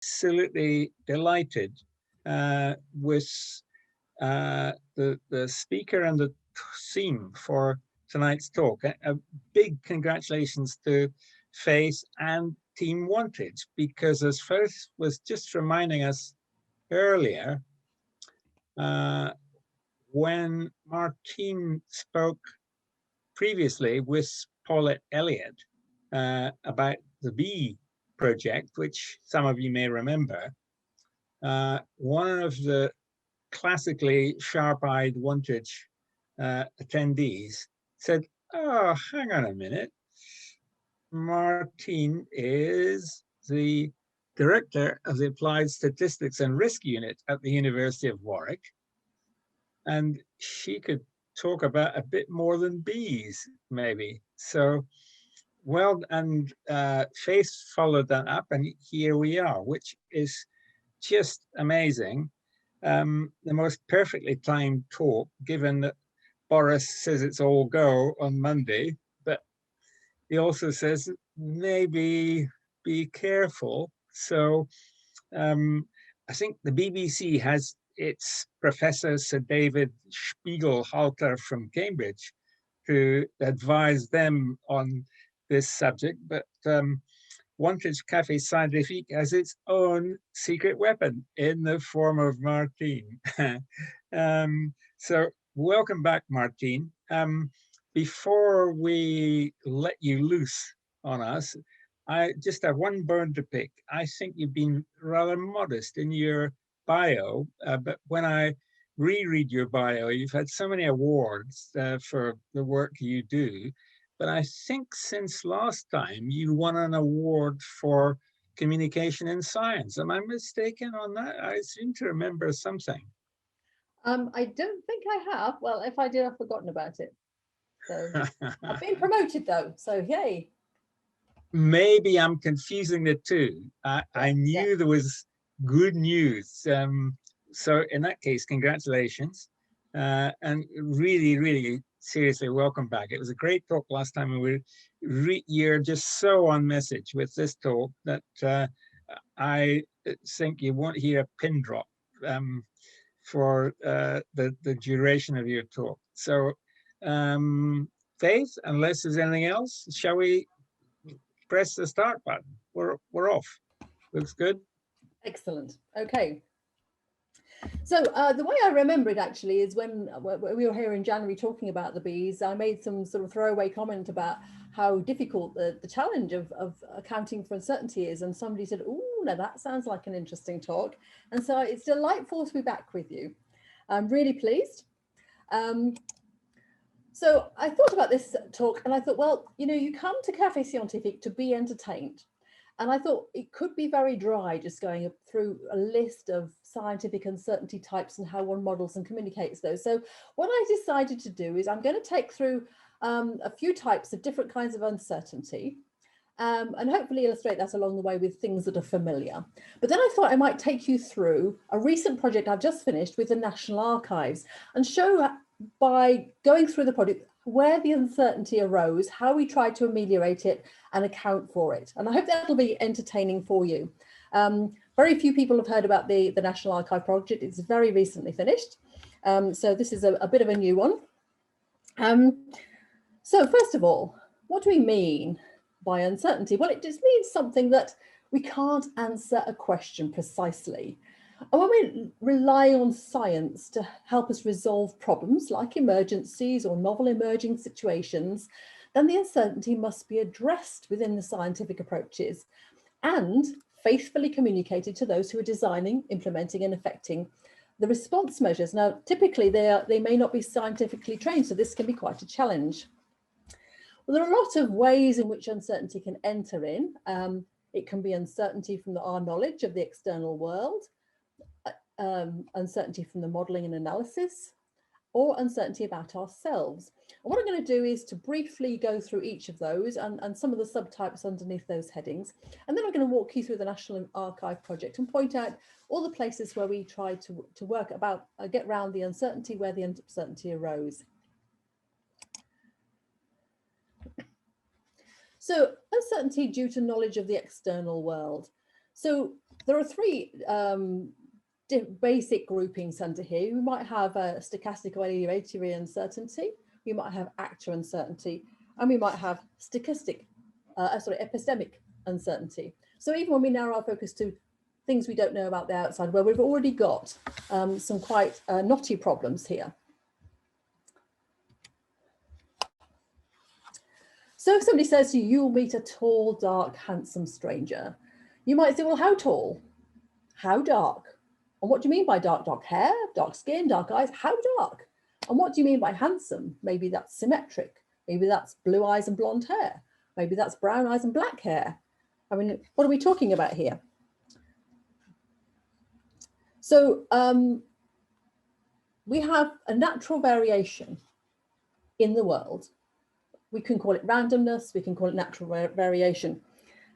absolutely delighted with the speaker and the theme for tonight's talk. A big congratulations to Faith and Team Wantage, because as Faith was just reminding us earlier, when Martine spoke previously with Paulette Elliott about the bee project, which some of you may remember, one of the classically sharp-eyed Wantage attendees said, "Oh, hang on a minute. Martine is the director of the Applied Statistics and Risk Unit at the University of Warwick, and she could talk about a bit more than bees, maybe." So, well, and Faith followed that up, and here we are, which is just amazing. The most perfectly timed talk, given that Boris says it's all go on Monday, but he also says maybe be careful. So I think the BBC has its Professor Sir David Spiegelhalter from Cambridge to advise them on this subject, but Wantage Cafe Scientifique has its own secret weapon in the form of Martine. So welcome back, Martine. Before we let you loose on us, I just have one bone to pick. I think you've been rather modest in your bio, but when I reread your bio, you've had so many awards for the work you do. But I think since last time you won an award for communication in science. Am I mistaken on that? I seem to remember something. I don't think I have. Well, if I did, I've forgotten about it. So I've been promoted though, so yay. Maybe I'm confusing the two. I knew there was good news. So in that case, congratulations. And really, really seriously, welcome back. It was a great talk last time, and you're just so on message with this talk that I think you won't hear a pin drop for the duration of your talk. So Faith, unless there's anything else, shall we press the start button? We're off. Looks good. Excellent. Okay. So the way I remember it actually is when we were here in January talking about the bees, I made some sort of throwaway comment about how difficult the challenge of accounting for uncertainty is. And somebody said, "Oh, now that sounds like an interesting talk." And so it's delightful to be back with you. I'm really pleased. So I thought about this talk and I thought, well, you know, you come to Café Scientifique to be entertained. And I thought it could be very dry just going through a list of scientific uncertainty types and how one models and communicates those. So what I decided to do is I'm going to take through a few types of different kinds of uncertainty and hopefully illustrate that along the way with things that are familiar. But then I thought I might take you through a recent project I've just finished with the National Archives and show by going through the project where the uncertainty arose, how we tried to ameliorate it and account for it. And I hope that'll be entertaining for you. Very few people have heard about the National Archive project. It's very recently finished. So this is a bit of a new one. So first of all, what do we mean by uncertainty? Well, it just means something that we can't answer a question precisely. And when we rely on science to help us resolve problems like emergencies or novel emerging situations, then the uncertainty must be addressed within the scientific approaches and faithfully communicated to those who are designing, implementing and effecting the response measures. Now, typically they may not be scientifically trained, so this can be quite a challenge. Well, there are a lot of ways in which uncertainty can enter in. It can be uncertainty from our knowledge of the external world, uncertainty from the modelling and analysis, or uncertainty about ourselves. And what I'm going to do is to briefly go through each of those and some of the subtypes underneath those headings. And then I'm going to walk you through the National Archive project and point out all the places where we tried to work about, get around the uncertainty, where the uncertainty arose. So uncertainty due to knowledge of the external world. So there are three basic groupings under here. We might have a stochastic or aleatory uncertainty, we might have actor uncertainty, and we might have epistemic uncertainty. So even when we narrow our focus to things we don't know about the outside, where we've already got some quite knotty problems here. So if somebody says to you, you'll meet a tall, dark, handsome stranger, you might say, well, how tall? How dark? And what do you mean by dark? Dark hair, dark skin, dark eyes? How dark? And what do you mean by handsome? Maybe that's symmetric. Maybe that's blue eyes and blonde hair. Maybe that's brown eyes and black hair. I mean, what are we talking about here? So we have a natural variation in the world. We can call it randomness, we can call it natural variation.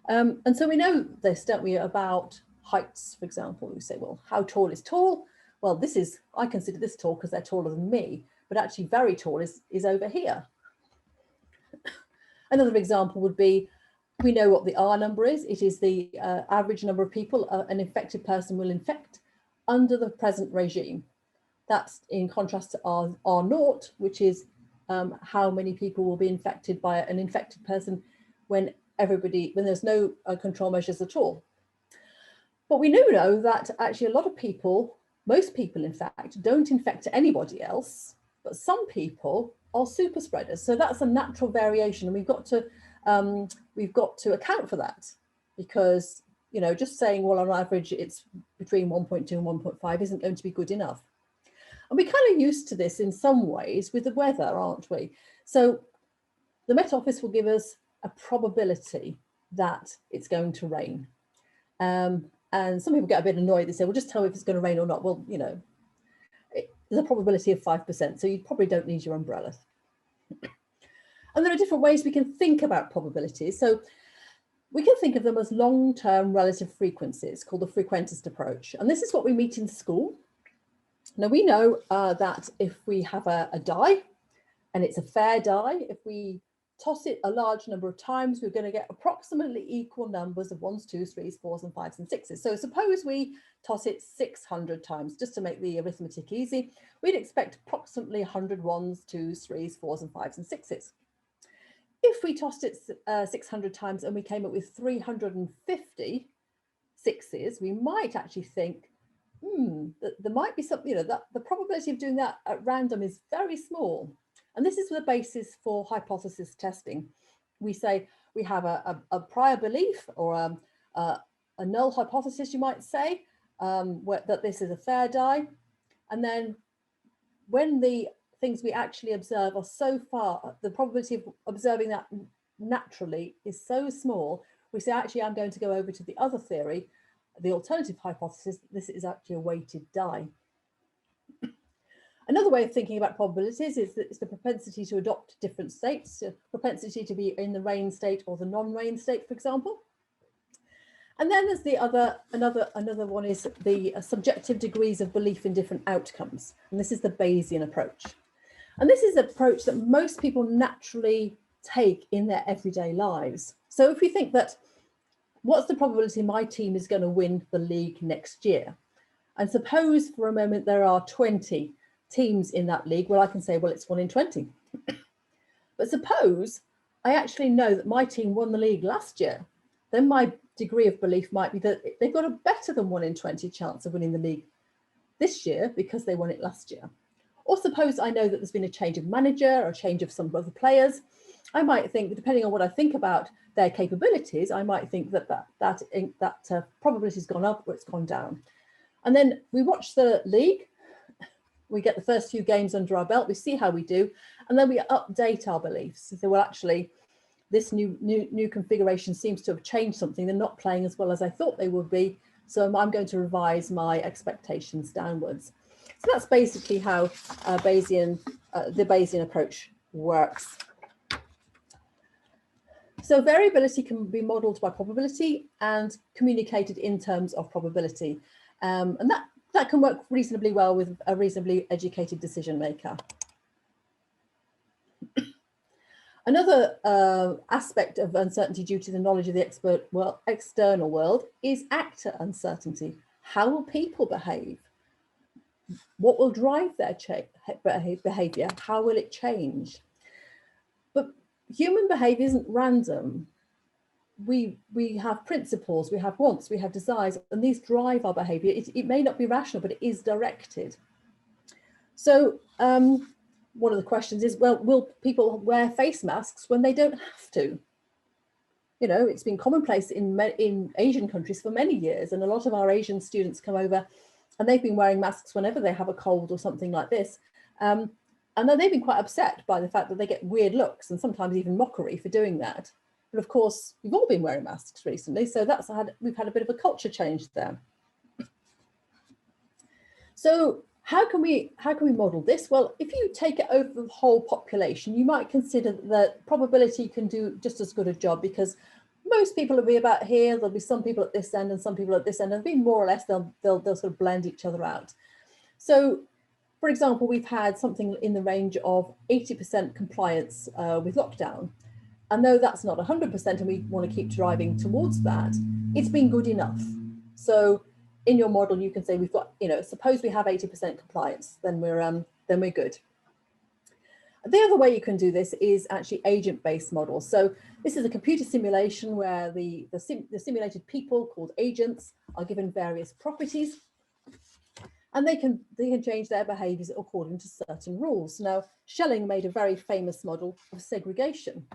And so we know this, don't we, about heights, for example. We say, well, how tall is tall? Well, this is, I consider this tall because they're taller than me, but actually very tall is over here. Another example would be, we know what the R number is. It is the average number of people an infected person will infect under the present regime. That's in contrast to R naught, which is how many people will be infected by an infected person when there's no control measures at all. But we do know that actually a lot of people, most people in fact, don't infect anybody else, but some people are super spreaders. So that's a natural variation, and we've got to account for that, because, you know, just saying, well, on average it's between 1.2 and 1.5 isn't going to be good enough. And we're kind of used to this in some ways with the weather, aren't we? So the Met Office will give us a probability that it's going to rain. And some people get a bit annoyed. They say, well, just tell me if it's going to rain or not. Well, you know, there's a probability of 5%, so you probably don't need your umbrella. And there are different ways we can think about probabilities. So we can think of them as long-term relative frequencies, called the frequentist approach. And this is what we meet in school. Now, we know that if we have a die, and it's a fair die, if we toss it a large number of times, we're going to get approximately equal numbers of 1s, 2s, 3s, 4s, and 5s, and 6s. So suppose we toss it 600 times, just to make the arithmetic easy, we'd expect approximately 100 1s, 2s, 3s, 4s, and 5s, and 6s. If we tossed it 600 times and we came up with 350 6s, we might actually think, there might be something, you know, that the probability of doing that at random is very small. And this is the basis for hypothesis testing. We say we have a prior belief, or a null hypothesis, you might say, that this is a fair die. And then when the things we actually observe are so far, the probability of observing that naturally is so small, we say, actually, I'm going to go over to the other theory, the alternative hypothesis, this is actually a weighted die. Another way of thinking about probabilities is that it's the propensity to adopt different states, so propensity to be in the rain state or the non-rain state, for example. And then there's the another one is the subjective degrees of belief in different outcomes. And this is the Bayesian approach. And this is an approach that most people naturally take in their everyday lives. So if we think that, what's the probability my team is going to win the league next year? And suppose for a moment there are 20 teams in that league, well, I can say, well, it's 1 in 20. But suppose I actually know that my team won the league last year, then my degree of belief might be that they've got a better than 1 in 20 chance of winning the league this year because they won it last year. Or suppose I know that there's been a change of manager or a change of some other players. I might think, depending on what I think about their capabilities, I might think that that probability has gone up or it's gone down. And then we watch the league. We get the first few games under our belt, we see how we do, and then we update our beliefs. So, well, actually, this new configuration seems to have changed something. They're not playing as well as I thought they would be, so I'm going to revise my expectations downwards. So that's basically how the Bayesian approach works. So variability can be modelled by probability and communicated in terms of probability, and that can work reasonably well with a reasonably educated decision maker. Another aspect of uncertainty due to the knowledge of the external world is actor uncertainty. How will people behave? What will drive their behavior? How will it change? But human behavior isn't random. We have principles, we have wants, we have desires, and these drive our behavior. It may not be rational, but it is directed. So one of the questions is, well, will people wear face masks when they don't have to? You know, it's been commonplace in Asian countries for many years, and a lot of our Asian students come over and they've been wearing masks whenever they have a cold or something like this. And then they've been quite upset by the fact that they get weird looks and sometimes even mockery for doing that. But of course, we've all been wearing masks recently, so we've had a bit of a culture change there. So how can we model this? Well, if you take it over the whole population, you might consider that probability can do just as good a job, because most people will be about here. There'll be some people at this end and some people at this end, and it'll be more or less they'll sort of blend each other out. So, for example, we've had something in the range of 80% compliance with lockdown. And though that's not 100% and we want to keep driving towards that, it's been good enough. So in your model, you can say we've got, you know, suppose we have 80% compliance, then we're good. The other way you can do this is actually agent-based models. So this is a computer simulation where the simulated people, called agents, are given various properties, and they can change their behaviors according to certain rules. Now, Schelling made a very famous model of segregation.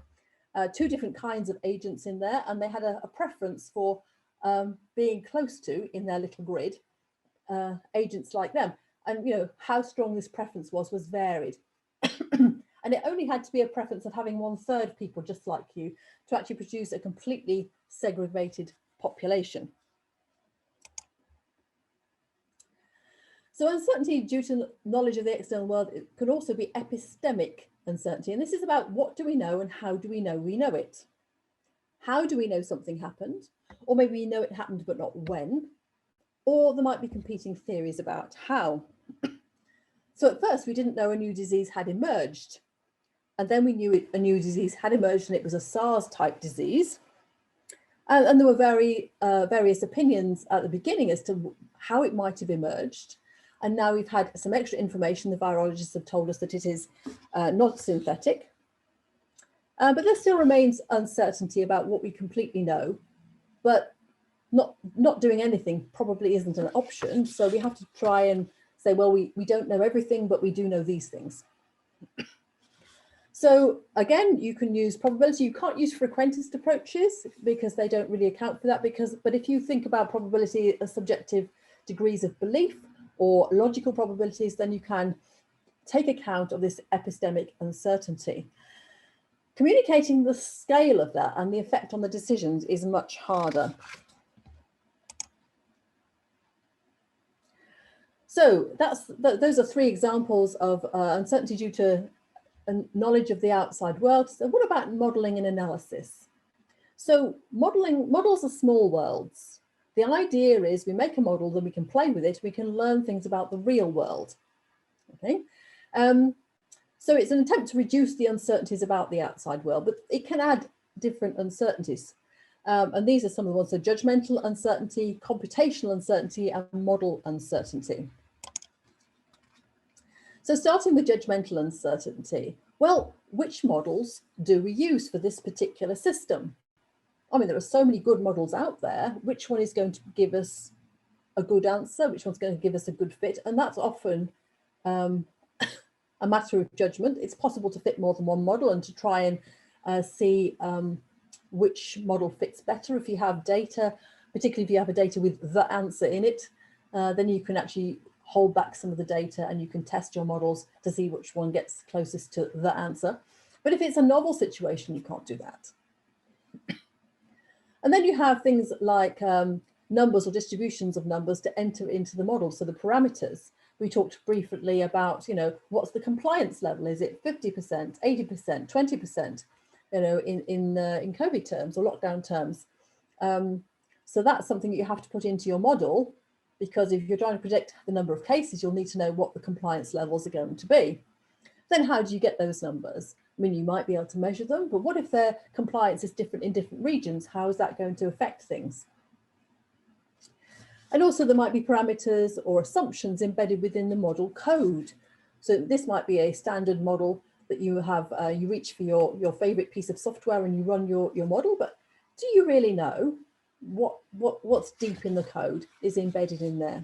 Two different kinds of agents in there, and they had a preference for being close to, in their little grid, agents like them. And you know how strong this preference was varied. And it only had to be a preference of having 1/3 people just like you to actually produce a completely segregated population. So uncertainty due to knowledge of the external world, it could also be epistemic uncertainty. And this is about what do we know and how do we know it? How do we know something happened? Or maybe we know it happened, but not when. Or there might be competing theories about how. So at first we didn't know a new disease had emerged. And then we knew a new disease had emerged and it was a SARS type disease. And there were various opinions at the beginning as to how it might have emerged. And now we've had some extra information. The virologists have told us that it is not synthetic. But there still remains uncertainty about what we completely know. But not doing anything probably isn't an option. So we have to try and say, well, we don't know everything, but we do know these things. So again, you can use probability. You can't use frequentist approaches because they don't really account for that. But if you think about probability as subjective degrees of belief or logical probabilities, then you can take account of this epistemic uncertainty. Communicating the scale of that and the effect on the decisions is much harder. So those are three examples of uncertainty due to knowledge of the outside world. So what about modeling and analysis? So models are small worlds. The idea is we make a model, then we can play with it, we can learn things about the real world. Okay, so it's an attempt to reduce the uncertainties about the outside world, but it can add different uncertainties. And these are some of the ones: so judgmental uncertainty, computational uncertainty, and model uncertainty. So starting with judgmental uncertainty, well, which models do we use for this particular system? I mean, there are so many good models out there. Which one is going to give us a good answer? Which one's going to give us a good fit? And that's often a matter of judgment. It's possible to fit more than one model and to try and see which model fits better. If you have data, particularly if you have a data with the answer in it, then you can actually hold back some of the data and you can test your models to see which one gets closest to the answer. But if it's a novel situation, you can't do that. And then you have things like numbers or distributions of numbers to enter into the model. So the parameters. We talked briefly about, you know, what's the compliance level? Is it 50%, 80%, 20%, you know, in COVID terms or lockdown terms? So that's something that you have to put into your model, because if you're trying to predict the number of cases, you'll need to know what the compliance levels are going to be. Then how do you get those numbers? I mean, you might be able to measure them, but what if their compliance is different in different regions? How is that going to affect things? And also there might be parameters or assumptions embedded within the model code. So this might be a standard model that you have, you reach for your favorite piece of software and you run your model, but do you really know what's deep in the code is embedded in there?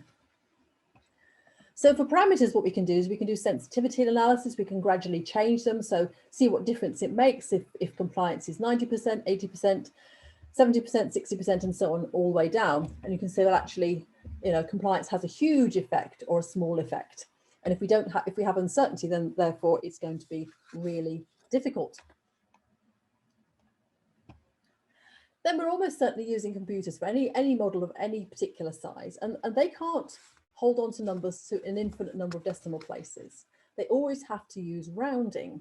So for parameters, what we can do is we can do sensitivity analysis. We can gradually change them. So see what difference it makes if compliance is 90%, 80%, 70%, 60%, and so on, all the way down. And you can say, well, actually, you know, compliance has a huge effect or a small effect. And if we have uncertainty, then therefore it's going to be really difficult. Then we're almost certainly using computers for any model of any particular size, and they can't hold on to numbers to an infinite number of decimal places. They always have to use rounding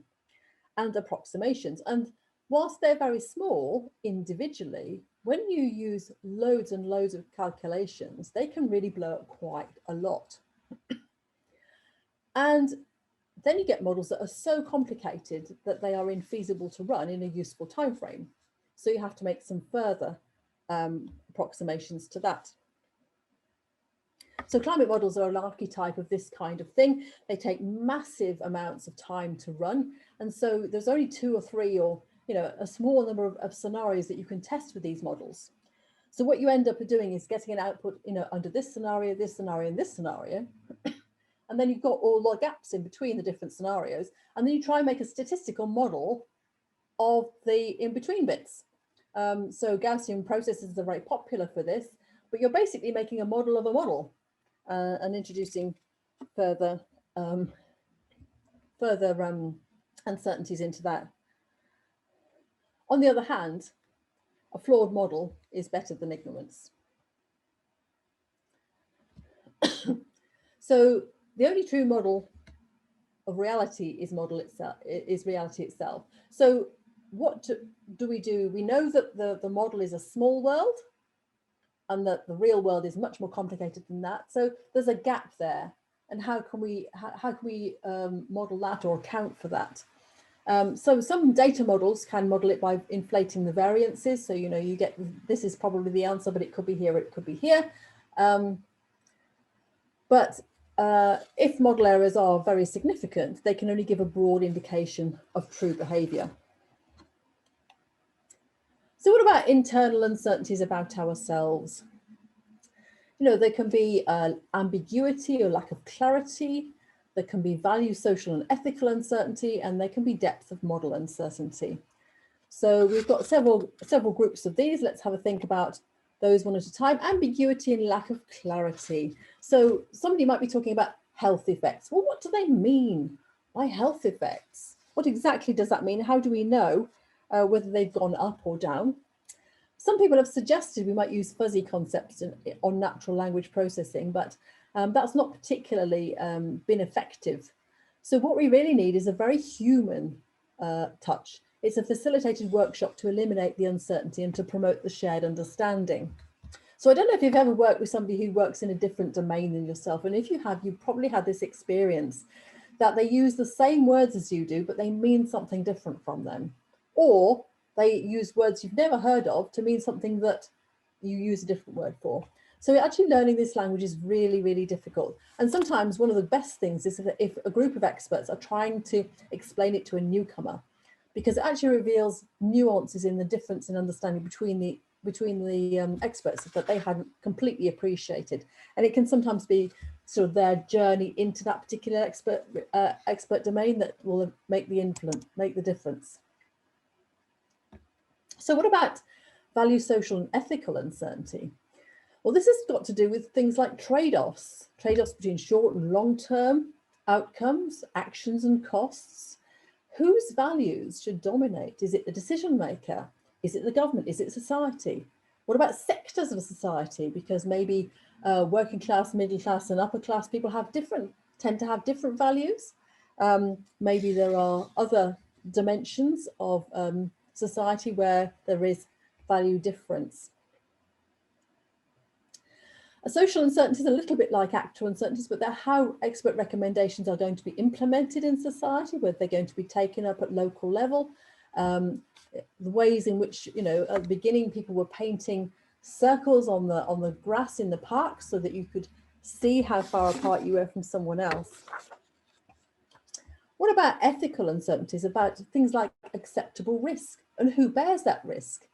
and approximations. And whilst they're very small individually, when you use loads and loads of calculations, they can really blow up quite a lot. And then you get models that are so complicated that they are infeasible to run in a useful time frame. So you have to make some further approximations to that. So climate models are an archetype of this kind of thing. They take massive amounts of time to run. And so there's only 2 or 3 or, you know, a small number of scenarios that you can test with these models. So what you end up doing is getting an output, you know, under this scenario, and this scenario. And then you've got all the gaps in between the different scenarios. And then you try and make a statistical model of the in-between bits. So Gaussian processes are very popular for this, but you're basically making a model of a model. And introducing further uncertainties into that. On the other hand, a flawed model is better than ignorance. So the only true model of reality is reality itself. So what do? We know that the model is a small world, and that the real world is much more complicated than that. So there's a gap there. And how can we model that or account for that? So some data models can model it by inflating the variances. So, you know, you get, this is probably the answer, but it could be here, it could be here. But if model errors are very significant, they can only give a broad indication of true behavior. So what about internal uncertainties about ourselves? You know, there can be ambiguity or lack of clarity. There can be value, social and ethical uncertainty, and there can be depth of model uncertainty. So we've got several groups of these. Let's have a think about those one at a time. Ambiguity and lack of clarity. So somebody might be talking about health effects. Well, what do they mean by health effects? What exactly does that mean? How do we know whether they've gone up or down? Some people have suggested we might use fuzzy concepts on natural language processing, but that's not particularly been effective. So what we really need is a very human touch. It's a facilitated workshop to eliminate the uncertainty and to promote the shared understanding. So I don't know if you've ever worked with somebody who works in a different domain than yourself, and if you have, you've probably had this experience that they use the same words as you do, but they mean something different from them. Or they use words you've never heard of to mean something that you use a different word for. So actually learning this language is really, really difficult. And sometimes one of the best things is if a group of experts are trying to explain it to a newcomer, because it actually reveals nuances in the difference in understanding between the experts that they hadn't completely appreciated. And it can sometimes be sort of their journey into that particular expert domain that will make the difference. So what about value, social and ethical uncertainty? Well, this has got to do with things like trade-offs between short and long-term outcomes, actions and costs. Whose values should dominate? Is it the decision maker? Is it the government? Is it society? What about sectors of society? Because maybe working class, middle class and upper class people tend to have different values. Maybe there are other dimensions of society where there is value difference. Social uncertainties are a little bit like actual uncertainties, but they're how expert recommendations are going to be implemented in society, whether they're going to be taken up at local level. The ways in which, you know, at the beginning people were painting circles on the grass in the park so that you could see how far apart you were from someone else. What about ethical uncertainties about things like acceptable risk and who bears that risk?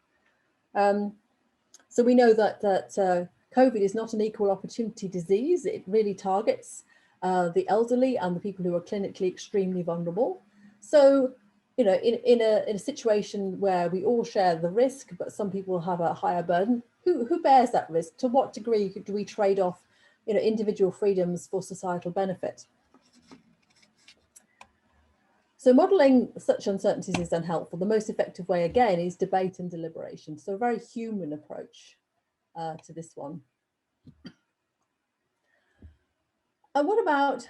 So we know that COVID is not an equal opportunity disease. It really targets the elderly and the people who are clinically extremely vulnerable. So, you know, in a situation where we all share the risk, but some people have a higher burden, who bears that risk? To what degree do we trade off, you know, individual freedoms for societal benefit? So modelling such uncertainties is unhelpful. The most effective way, again, is debate and deliberation. So a very human approach to this one. And what about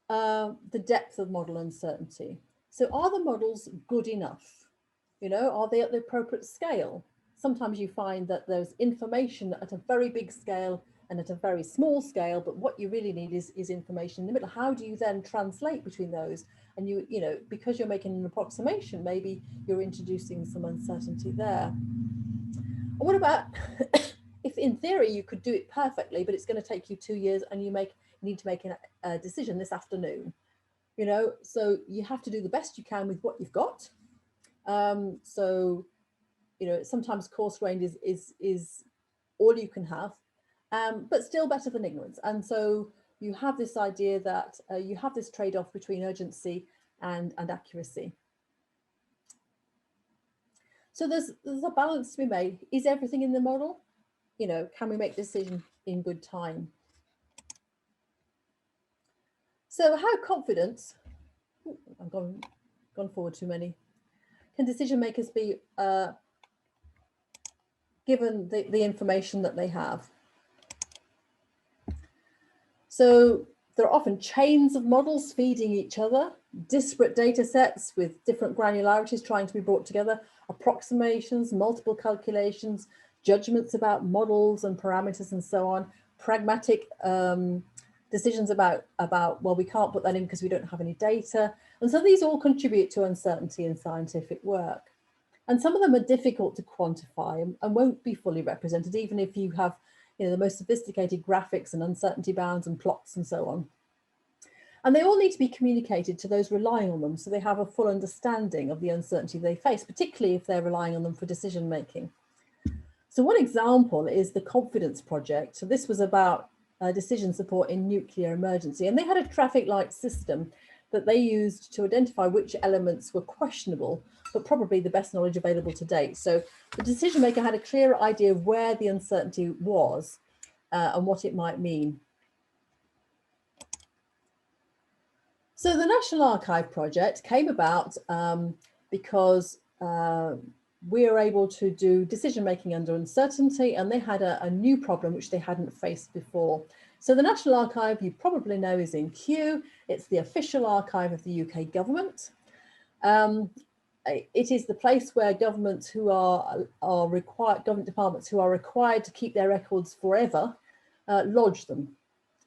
the depth of model uncertainty? So are the models good enough? You know, are they at the appropriate scale? Sometimes you find that there's information at a very big scale and at a very small scale, but what you really need is information in the middle. How do you then translate between those? And you know, because you're making an approximation, maybe you're introducing some uncertainty there. And what about if in theory you could do it perfectly, but it's going to take you 2 years and you need to make a decision this afternoon, you know, so you have to do the best you can with what you've got. So, you know, sometimes coarse-grained is all you can have, but still better than ignorance. And so you have this idea that you have this trade-off between urgency and accuracy. So there's a balance to be made. Is everything in the model? You know, can we make decision in good time? So how confident, I've gone forward too many, can decision makers be given the information that they have? So there are often chains of models feeding each other, disparate data sets with different granularities trying to be brought together, approximations, multiple calculations, judgments about models and parameters and so on, pragmatic decisions about, well, we can't put that in because we don't have any data. And so these all contribute to uncertainty in scientific work. And some of them are difficult to quantify and won't be fully represented, even if you have, you know, the most sophisticated graphics and uncertainty bounds and plots and so on. And they all need to be communicated to those relying on them so they have a full understanding of the uncertainty they face, particularly if they're relying on them for decision making. So one example is the Confidence Project. So this was about decision support in nuclear emergency, and they had a traffic light system that they used to identify which elements were questionable, but probably the best knowledge available to date. So the decision maker had a clear idea of where the uncertainty was and what it might mean. So the National Archive project came about because we are able to do decision making under uncertainty, and they had a new problem which they hadn't faced before. So the National Archive, you probably know, is in Kew. It's the official archive of the UK government. It is the place where governments who are required, government departments who are required to keep their records forever, lodge them.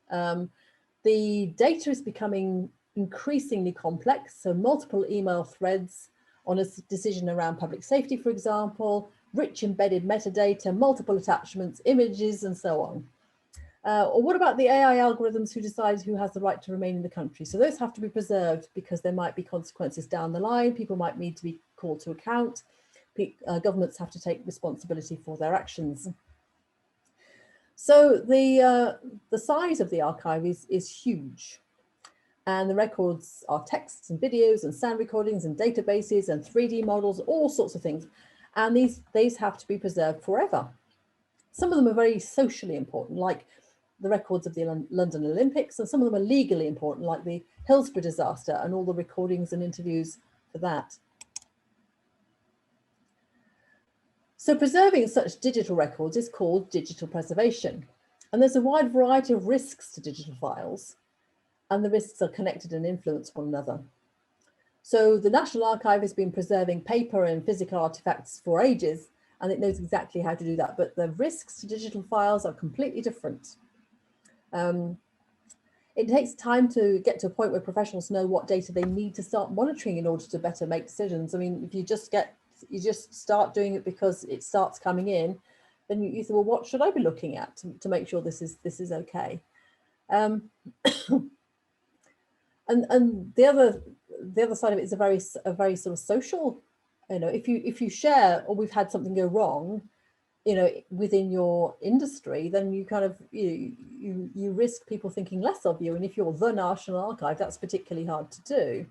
The data is becoming increasingly complex, so multiple email threads on a decision around public safety, for example, rich embedded metadata, multiple attachments, images, and so on. Or what about the AI algorithms who decide who has the right to remain in the country? So those have to be preserved because there might be consequences down the line. People might need to be called to account. Governments have to take responsibility for their actions. So the size of the archive is huge. And the records are texts and videos and sound recordings and databases and 3D models, all sorts of things. And these have to be preserved forever. Some of them are very socially important, like the records of the London Olympics, and some of them are legally important, like the Hillsborough disaster and all the recordings and interviews for that. So preserving such digital records is called digital preservation. And there's a wide variety of risks to digital files, and the risks are connected and influence one another. So the National Archive has been preserving paper and physical artifacts for ages, and it knows exactly how to do that. But the risks to digital files are completely different. It takes time to get to a point where professionals know what data they need to start monitoring in order to better make decisions. I mean, if you just start doing it because it starts coming in, then you say, well, what should I be looking at to make sure this is okay? And the other side of it is a very sort of social. You know, if you share, or we've had something go wrong, you know, within your industry, then you kind of you risk people thinking less of you. And if you're the National Archive, that's particularly hard to do.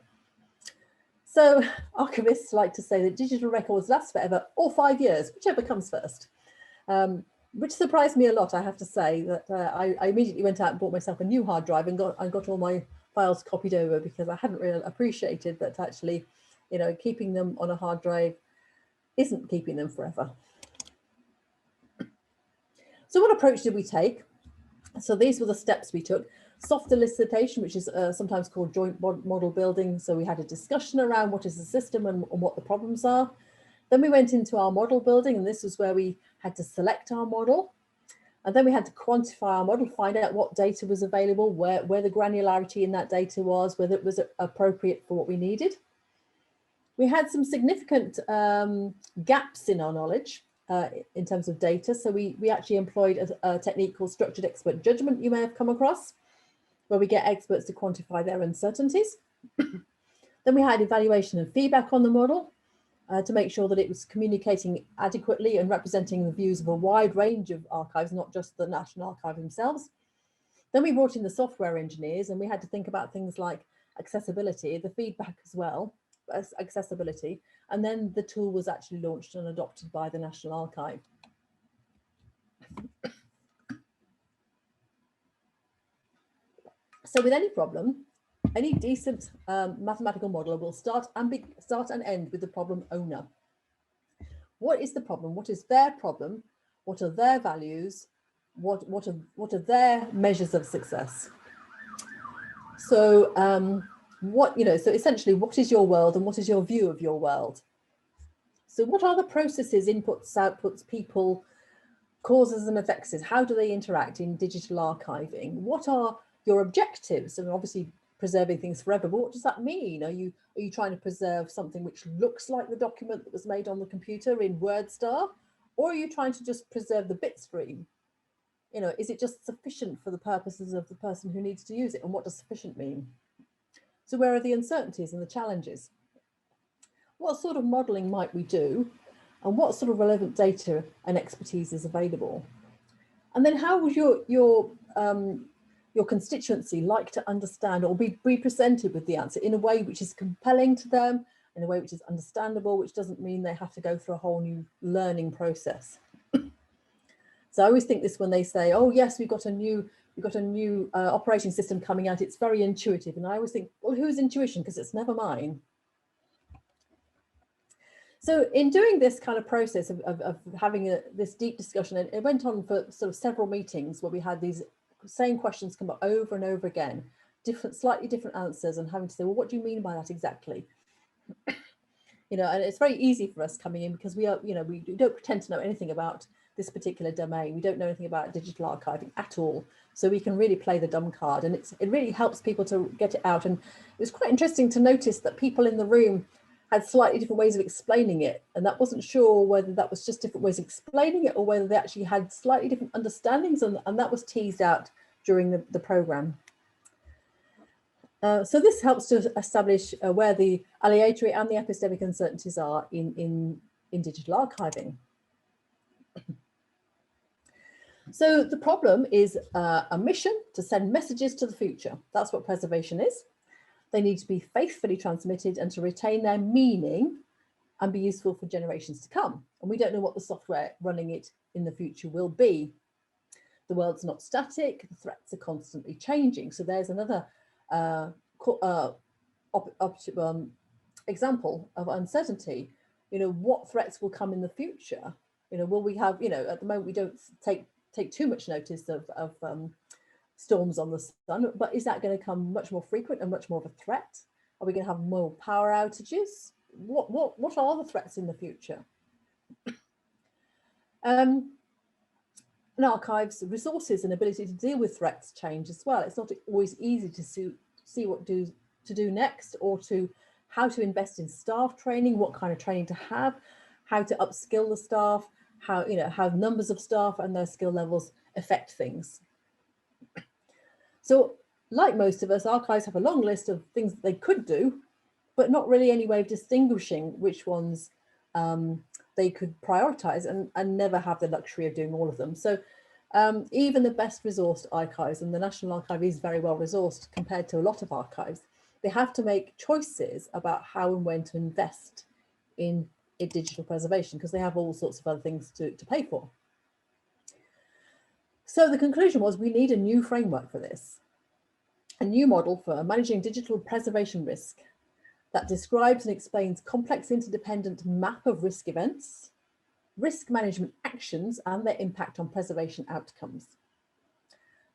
So archivists like to say that digital records last forever or 5 years, whichever comes first, which surprised me a lot. I have to say that I immediately went out and bought myself a new hard drive and got all my files copied over, because I hadn't really appreciated that actually, you know, keeping them on a hard drive isn't keeping them forever. So what approach did we take? So these were the steps we took. Soft elicitation, which is sometimes called joint model building. So we had a discussion around what is the system and what the problems are. Then we went into our model building, and this was where we had to select our model. And then we had to quantify our model, find out what data was available, where the granularity in that data was, whether it was appropriate for what we needed. We had some significant gaps in our knowledge in terms of data. So we actually employed a technique called structured expert judgment you may have come across, where we get experts to quantify their uncertainties. Then we had evaluation and feedback on the model to make sure that it was communicating adequately and representing the views of a wide range of archives, not just the National Archive themselves. Then we brought in the software engineers, and we had to think about things like accessibility, the feedback as well, accessibility, and then the tool was actually launched and adopted by the National Archive. So with any problem, any decent mathematical modeler will start and end with the problem owner. What is the problem? What is their problem? What are their values? What are their measures of success? So so essentially, what is your world and what is your view of your world? So what are the processes, inputs, outputs, people, causes and effects? How do they interact in digital archiving? What are your objectives? And obviously preserving things forever, but what does that mean? Are you trying to preserve something which looks like the document that was made on the computer in WordStar? Or are you trying to just preserve the bit stream? You know, is it just sufficient for the purposes of the person who needs to use it? And what does sufficient mean? So where are the uncertainties and the challenges? What sort of modelling might we do? And what sort of relevant data and expertise is available? And then how would your constituency like to understand or be presented with the answer in a way which is compelling to them, in a way which is understandable, which doesn't mean they have to go through a whole new learning process? So I always think this when they say, oh yes, we've got a new operating system coming out, it's very intuitive. And I always think, well, whose intuition? Because it's never mine. So in doing this kind of process of having this deep discussion, it went on for sort of several meetings where we had these same questions come up over and over again, slightly different answers, and having to say, well, what do you mean by that exactly? You know, and it's very easy for us coming in because we are, you know, we don't pretend to know anything about this particular domain. We don't know anything about digital archiving at all. So we can really play the dumb card, and it really helps people to get it out. And it was quite interesting to notice that people in the room had slightly different ways of explaining it. And that wasn't sure whether that was just different ways of explaining it or whether they actually had slightly different understandings. And that was teased out during the program. So this helps to establish where the aleatory and the epistemic uncertainties are in digital archiving. So the problem is a mission to send messages to the future. That's what preservation is. They need to be faithfully transmitted and to retain their meaning and be useful for generations to come. And we don't know what the software running it in the future will be. The world's not static, the threats are constantly changing. So there's another example of uncertainty. You know, what threats will come in the future? You know, will we have, you know, at the moment we don't take too much notice of storms on the sun, but is that going to come much more frequent and much more of a threat? Are we going to have more power outages? What are the threats in the future? And archives resources and ability to deal with threats change as well. It's not always easy to see what to do next, or to how to invest in staff training, what kind of training to have, how to upskill the staff, how numbers of staff and their skill levels affect things. So like most of us, archives have a long list of things that they could do, but not really any way of distinguishing which ones they could prioritize, and never have the luxury of doing all of them. So even the best resourced archives, and the National Archive is very well resourced compared to a lot of archives, they have to make choices about how and when to invest in digital preservation, because they have all sorts of other things to pay for. So the conclusion was, we need a new framework for this, a new model for managing digital preservation risk that describes and explains complex interdependent map of risk events, risk management actions and their impact on preservation outcomes.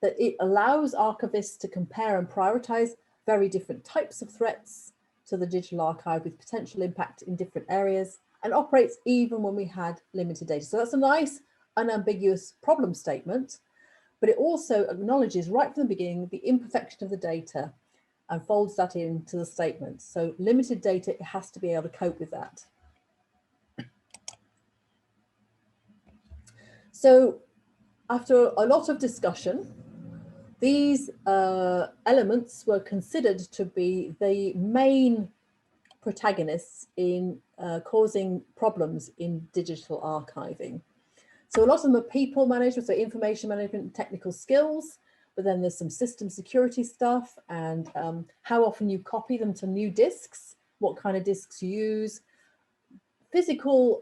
That it allows archivists to compare and prioritize very different types of threats to the digital archive with potential impact in different areas, and operates even when we had limited data. So that's a nice, unambiguous problem statement, but it also acknowledges right from the beginning the imperfection of the data and folds that into the statement. So limited data, it has to be able to cope with that. So after a lot of discussion, these elements were considered to be the main protagonists in causing problems in digital archiving. So a lot of them are people management, so information management and technical skills, but then there's some system security stuff, and how often you copy them to new disks, what kind of disks you use. Physical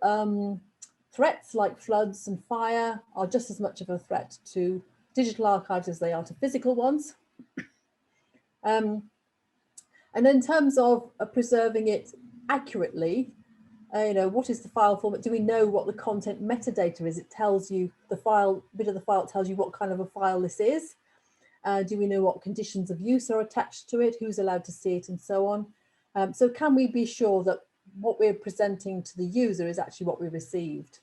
threats like floods and fire are just as much of a threat to digital archives as they are to physical ones. And in terms of preserving it accurately, what is the file format? Do we know what the content metadata is? It tells you the file, bit of the file tells you what kind of a file this is. Do we know what conditions of use are attached to it? Who's allowed to see it, and so on? So can we be sure that what we're presenting to the user is actually what we received?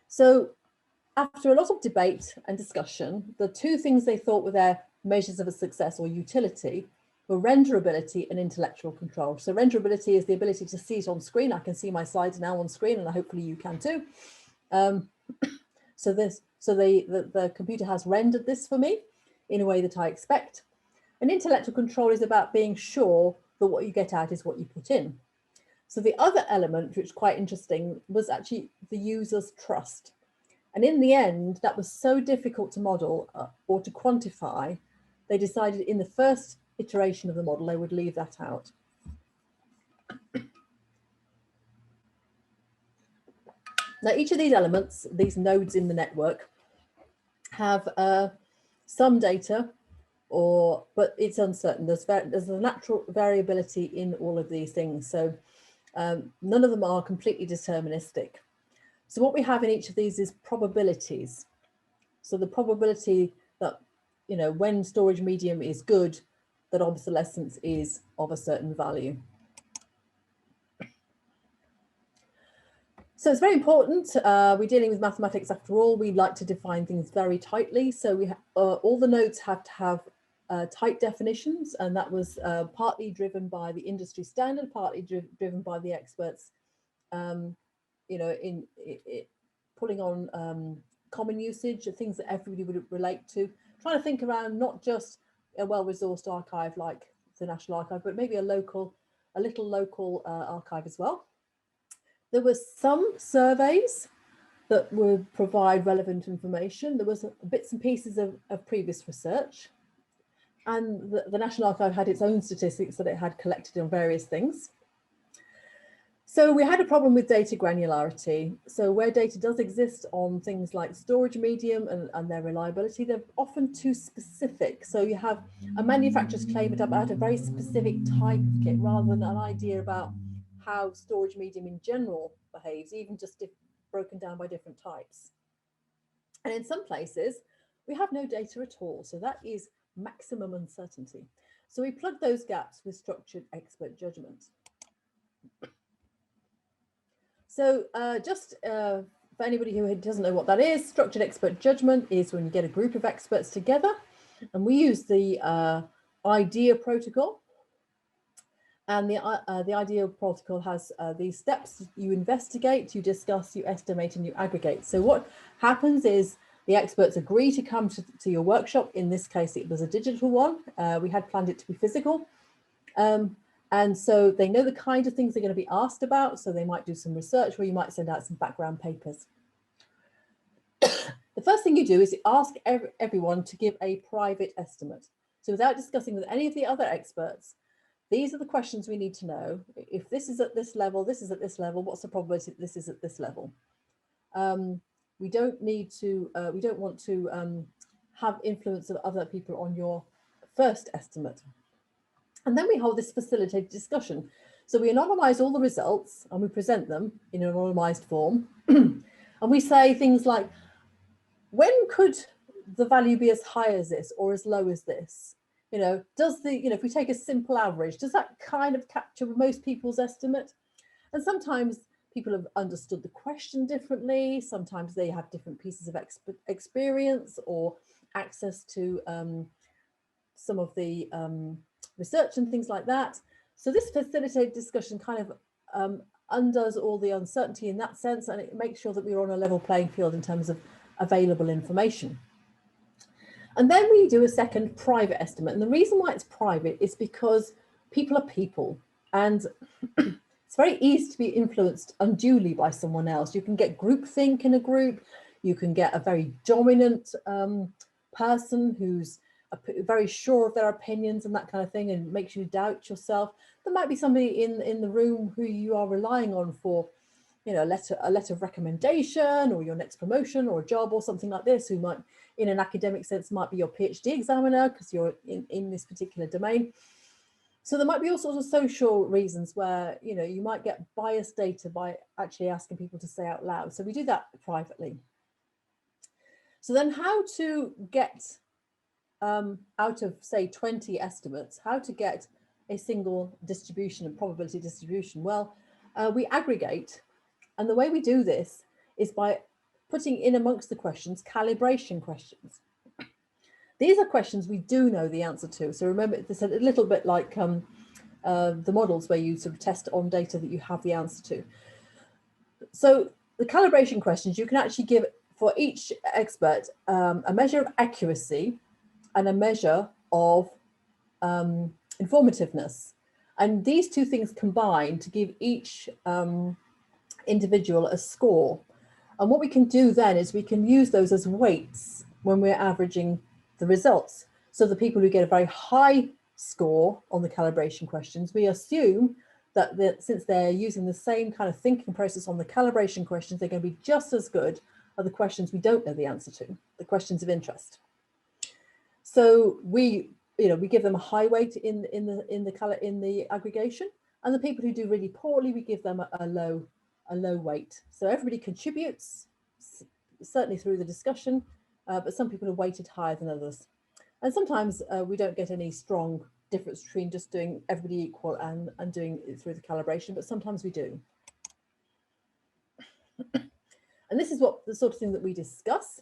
So after a lot of debate and discussion, the two things they thought were their measures of a success or utility were renderability and intellectual control. So renderability is the ability to see it on screen. I can see my slides now on screen, and hopefully you can too. So the computer has rendered this for me in a way that I expect. And intellectual control is about being sure that what you get out is what you put in. So the other element, which is quite interesting, was actually the user's trust. And in the end, that was so difficult to model or to quantify, they decided in the first iteration of the model, they would leave that out. Now, each of these elements, these nodes in the network, have some data, but it's uncertain. There's a natural variability in all of these things. So none of them are completely deterministic. So what we have in each of these is probabilities. So the probability that, when storage medium is good, that obsolescence is of a certain value. So it's very important. We're dealing with mathematics after all. We like to define things very tightly. So we all the nodes have to have tight definitions, and that was partly driven by the industry standard, partly driven by the experts, in pulling on common usage, things that everybody would relate to, trying to think around not just a well-resourced archive like the National Archive, but maybe a little local archive as well. There were some surveys that would provide relevant information. There was bits and pieces of previous research. And the National Archive had its own statistics that it had collected on various things. So we had a problem with data granularity. So where data does exist on things like storage medium and their reliability, they're often too specific. So you have a manufacturer's claim about a very specific type of kit rather than an idea about how storage medium in general behaves, even just broken down by different types. And in some places, we have no data at all. So that is maximum uncertainty. So we plug those gaps with structured expert judgment. So just for anybody who doesn't know what that is, structured expert judgment is when you get a group of experts together, and we use the IDEA protocol. And the IDEA protocol has these steps: you investigate, you discuss, you estimate, and you aggregate. So what happens is the experts agree to come to your workshop. In this case, it was a digital one. We had planned it to be physical. And so they know the kind of things they're going to be asked about. So they might do some research, or you might send out some background papers. The first thing you do is ask everyone to give a private estimate. So without discussing with any of the other experts, these are the questions we need to know. If this is at this level, this is at this level, what's the probability that this is at this level? We don't want to have influence of other people on your first estimate. And then we hold this facilitated discussion. So we anonymize all the results and we present them in an anonymized form. And we say things like, when could the value be as high as this or as low as this? You know, if we take a simple average, does that kind of capture most people's estimate? And sometimes people have understood the question differently. Sometimes they have different pieces of experience or access to some of the research and things like that. So this facilitated discussion kind of undoes all the uncertainty in that sense, and it makes sure that we're on a level playing field in terms of available information. And then we do a second private estimate. And the reason why it's private is because people are people, and it's very easy to be influenced unduly by someone else. You can get groupthink in a group. You can get a very dominant person who's very sure of their opinions and that kind of thing, and makes you doubt yourself. There might be somebody in the room who you are relying on for, you know, a letter of recommendation or your next promotion or a job or something like this, who might, in an academic sense, might be your PhD examiner because you're in this particular domain. So there might be all sorts of social reasons where, you know, you might get biased data by actually asking people to say out loud. So we do that privately. So then how to get out of, say, 20 estimates, how to get a single distribution, a probability distribution? Well, we aggregate. And the way we do this is by putting in amongst the questions calibration questions. These are questions we do know the answer to. So remember, it's a little bit like the models where you sort of test on data that you have the answer to. So the calibration questions, you can actually give for each expert a measure of accuracy and a measure of informativeness. And these two things combine to give each individual a score. And what we can do then is we can use those as weights when we're averaging the results. So the people who get a very high score on the calibration questions, we assume that since they're using the same kind of thinking process on the calibration questions, they're going to be just as good at the questions we don't know the answer to, the questions of interest. So we give them a high weight in the aggregation, and the people who do really poorly, we give them a low weight. So everybody contributes, certainly through the discussion, but some people are weighted higher than others. And sometimes we don't get any strong difference between just doing everybody equal and doing it through the calibration, but sometimes we do. And this is what the sort of thing that we discuss.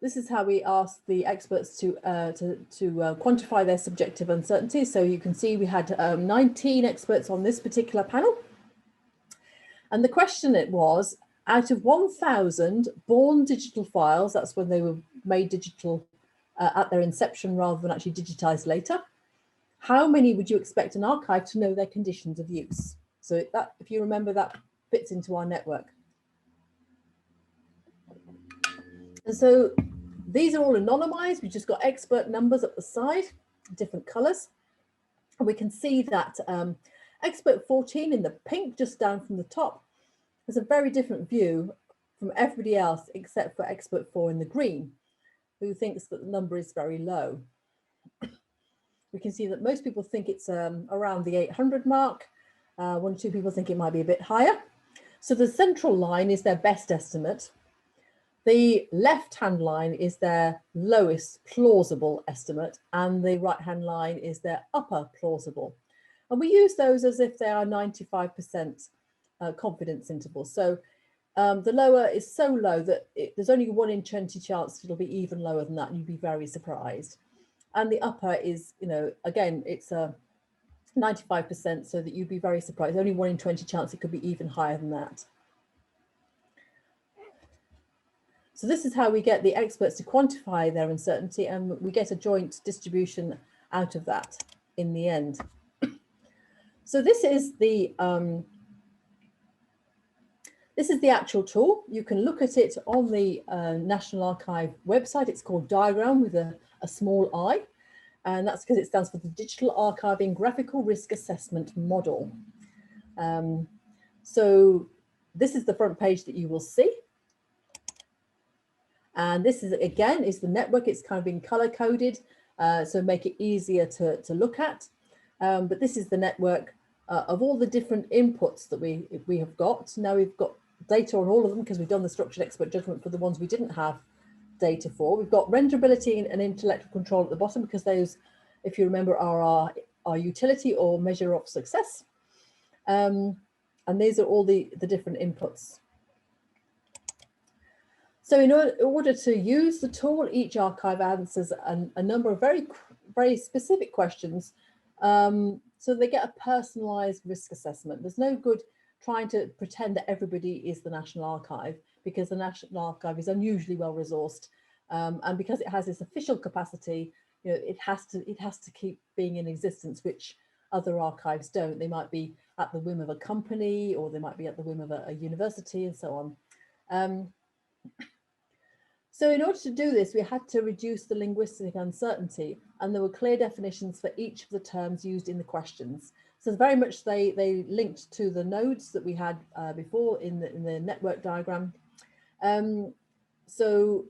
This is how we ask the experts to quantify their subjective uncertainty. So you can see we had 19 experts on this particular panel. And the question it was, out of 1,000 born digital files, that's when they were made digital at their inception rather than actually digitized later, how many would you expect an archive to know their conditions of use? So that, if you remember, that fits into our network. And so these are all anonymized. We've just got expert numbers at the side, different colors. And we can see that expert 14 in the pink, just down from the top, has a very different view from everybody else except for expert 4 in the green, who thinks that the number is very low. We can see that most people think it's around the 800 mark. One or two people think it might be a bit higher. So the central line is their best estimate. The left-hand line is their lowest plausible estimate, and the right-hand line is their upper plausible. And we use those as if they are 95% confidence intervals. So The lower is so low that there's only 1 in 20 chance it'll be even lower than that, and you'd be very surprised. And the upper is, you know, again, it's a 95%, so that you'd be very surprised. Only 1 in 20 chance it could be even higher than that. So this is how we get the experts to quantify their uncertainty, and we get a joint distribution out of that in the end. So this is the actual tool. You can look at it on the National Archive website. It's called Diagram with a small I, and that's because it stands for the Digital Archiving Graphical Risk Assessment Model. So this is the front page that you will see. And this is, again, is the network. It's kind of been color coded, so make it easier to look at. But this is the network of all the different inputs that we have got. Now we've got data on all of them because we've done the structured expert judgment for the ones we didn't have data for. We've got renderability and intellectual control at the bottom, because those, if you remember, are our utility or measure of success. And these are all the different inputs. So in order to use the tool, each archive answers a number of very specific questions, so they get a personalized risk assessment. There's no good trying to pretend that everybody is the National Archive, because the National Archive is unusually well resourced, and because it has this official capacity, you know, it has to keep being in existence, which other archives don't. They might be at the whim of a company, or they might be at the whim of a university, and so on. So in order to do this, we had to reduce the linguistic uncertainty, and there were clear definitions for each of the terms used in the questions. So very much they linked to the nodes that we had before in the network diagram. So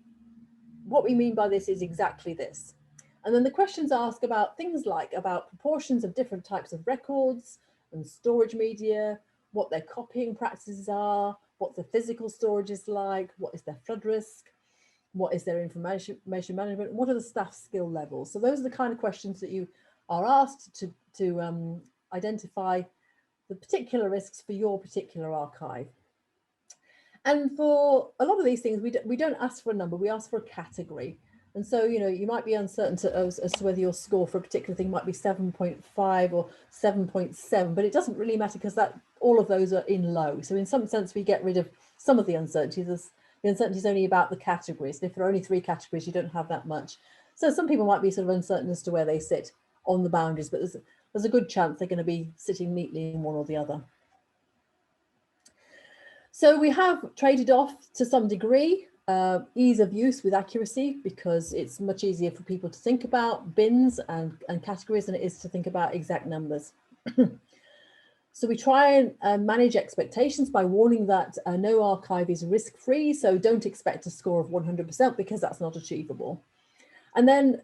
what we mean by this is exactly this. And then the questions ask about things like about proportions of different types of records and storage media, what their copying practices are, what the physical storage is like, what is their flood risk, what is their information management, what are the staff skill levels. So those are the kind of questions that you are asked to identify the particular risks for your particular archive. And for a lot of these things, we don't ask for a number, we ask for a category. And so, you know, you might be uncertain as to whether your score for a particular thing might be 7.5 or 7.7, but it doesn't really matter, because that all of those are in low. So in some sense, we get rid of some of the uncertainty. The uncertainty is only about the categories. And if there are only 3 categories, you don't have that much. So some people might be sort of uncertain as to where they sit on the boundaries, but there's a good chance they're going to be sitting neatly in one or the other. So we have traded off to some degree ease of use with accuracy, because it's much easier for people to think about bins and categories than it is to think about exact numbers. So we try and manage expectations by warning that no archive is risk-free, so don't expect a score of 100%, because that's not achievable. And then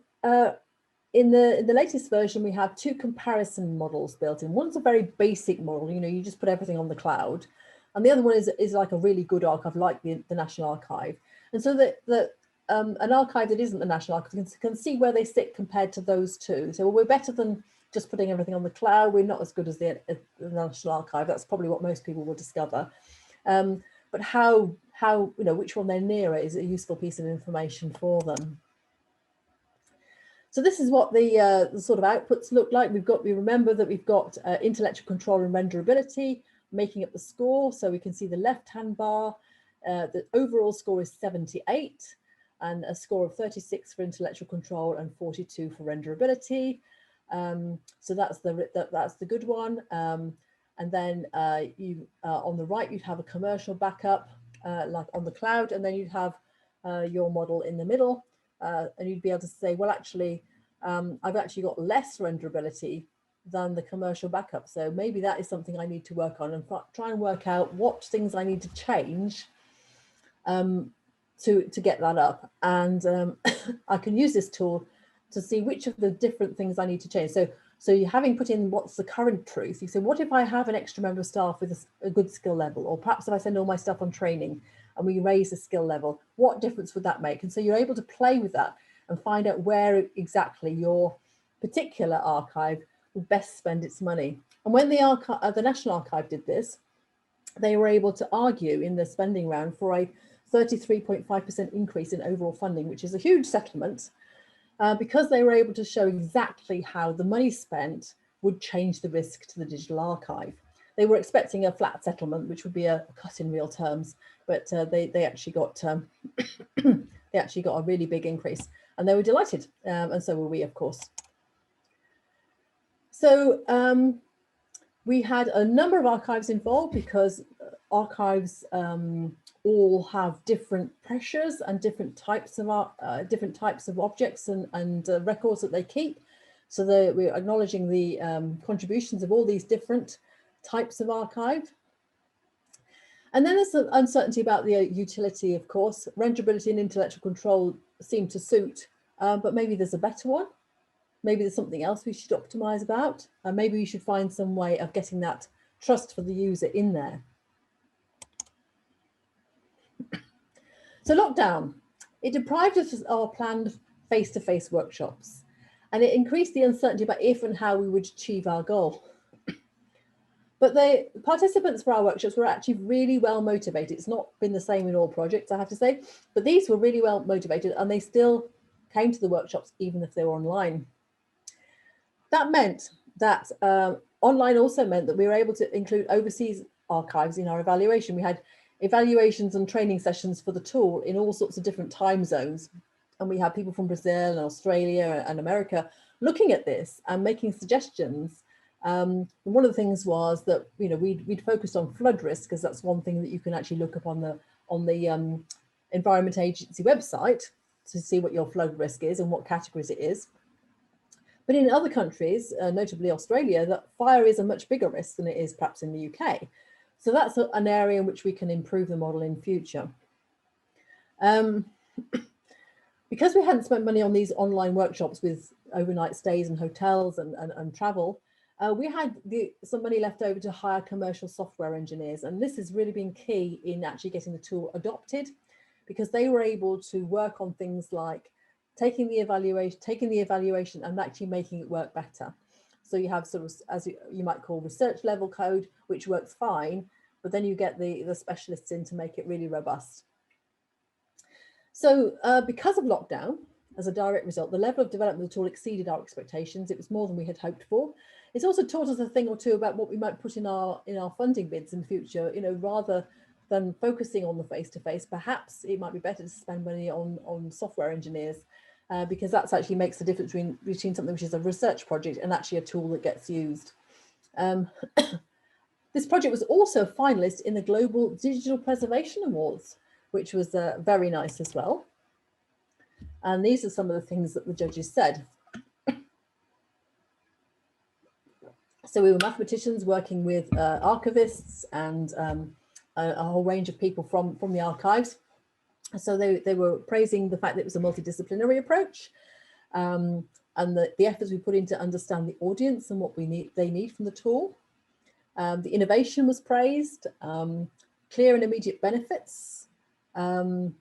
in the latest version, we have 2 comparison models built in. One's a very basic model, you know, you just put everything on the cloud. And the other one is like a really good archive, like the National Archive. And so that an archive that isn't the National Archive can see where they sit compared to those two. So we're better than just putting everything on the cloud. We're not as good as the National Archive. That's probably what most people will discover. But how you know, which one they're nearer is a useful piece of information for them. So this is what the sort of outputs look like. We remember that we've got intellectual control and renderability making up the score. So we can see the left-hand bar, the overall score is 78, and a score of 36 for intellectual control and 42 for renderability. So that's the good one. And then on the right, you'd have a commercial backup, like on the cloud, and then you'd have your model in the middle, and you'd be able to say, well, actually, I've actually got less renderability than the commercial backup. So maybe that is something I need to work on, and try and work out what things I need to change to get that up. And I can use this tool to see which of the different things I need to change. So you're having put in what's the current truth. You say, what if I have an extra member of staff with a good skill level? Or perhaps if I send all my stuff on training and we raise the skill level, what difference would that make? And so you're able to play with that and find out where exactly your particular archive would best spend its money. And when the National Archive did this, they were able to argue in the spending round for a 33.5% increase in overall funding, which is a huge settlement, because they were able to show exactly how the money spent would change the risk to the digital archive. They were expecting a flat settlement, which would be a cut in real terms, but they actually got they actually got a really big increase, and they were delighted, and so were we, of course. So we had a number of archives involved, because archives all have different pressures and different types of objects and records that they keep. So we're acknowledging the contributions of all these different types of archive. And then there's some uncertainty about the utility, of course. Renderability and intellectual control seem to suit, but maybe there's a better one. Maybe there's something else we should optimize about. Maybe we should find some way of getting that trust for the user in there. So lockdown, it deprived us of our planned face-to-face workshops, and it increased the uncertainty about if and how we would achieve our goal. But the participants for our workshops were actually really well motivated. It's not been the same in all projects, I have to say, but these were really well motivated, and they still came to the workshops even if they were online. That meant that online also meant that we were able to include overseas archives in our evaluation. We had evaluations and training sessions for the tool in all sorts of different time zones. And we had people from Brazil and Australia and America looking at this and making suggestions. And one of the things was that, you know, we'd focused on flood risk, because that's one thing that you can actually look up on the Environment Agency website to see what your flood risk is and what categories it is. But in other countries, notably Australia, that fire is a much bigger risk than it is perhaps in the UK. So that's an area in which we can improve the model in future. Because we hadn't spent money on these online workshops with overnight stays and hotels and travel, we had some money left over to hire commercial software engineers. And this has really been key in actually getting the tool adopted, because they were able to work on things like taking the evaluation and actually making it work better. So you have sort of, as you might call, research level code, which works fine, but then you get the specialists in to make it really robust. So because of lockdown, as a direct result, the level of development of the tool exceeded our expectations. It was more than we had hoped for. It's also taught us a thing or two about what we might put in our funding bids in the future. You know, rather than focusing on the face-to-face, perhaps it might be better to spend money on software engineers, because that's actually makes the difference between something which is a research project and actually a tool that gets used. This project was also a finalist in the Global Digital Preservation Awards, which was very nice as well. And these are some of the things that the judges said. So we were mathematicians working with archivists and a whole range of people from the archives. So they were praising the fact that it was a multidisciplinary approach, and the efforts we put in to understand the audience and what they need from the tool. The innovation was praised, clear and immediate benefits, and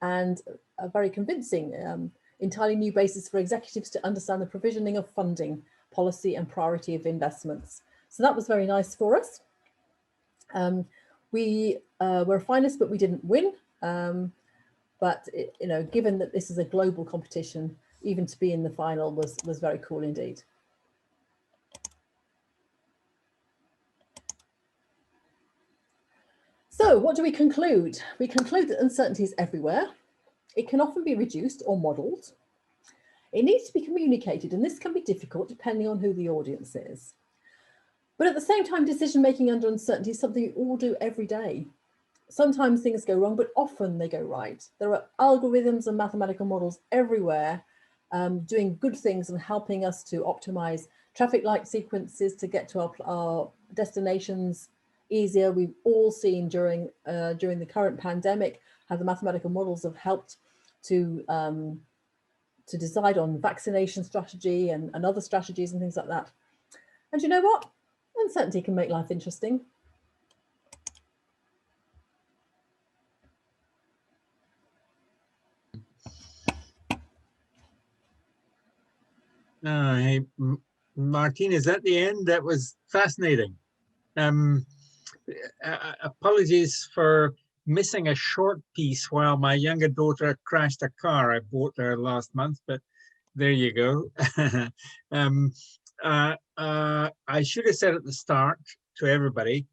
a very convincing, entirely new basis for executives to understand the provisioning of funding, policy and priority of investments. So that was very nice for us. We were a finalist, but we didn't win. But you know, given that this is a global competition, even to be in the final was very cool indeed. So what do we conclude? We conclude that uncertainty is everywhere. It can often be reduced or modelled. It needs to be communicated, and this can be difficult depending on who the audience is. But at the same time, decision-making under uncertainty is something we all do every day. Sometimes things go wrong, but often they go right. There are algorithms and mathematical models everywhere doing good things and helping us to optimize traffic light sequences to get to our destinations easier. We've all seen during the current pandemic how the mathematical models have helped to decide on vaccination strategy and other strategies and things like that. And you know what? Uncertainty can make life interesting. Hey, Martine, is that the end? That was fascinating. apologies for missing a short piece while my younger daughter crashed a car I bought her last month, but there you go. I should have said at the start to everybody,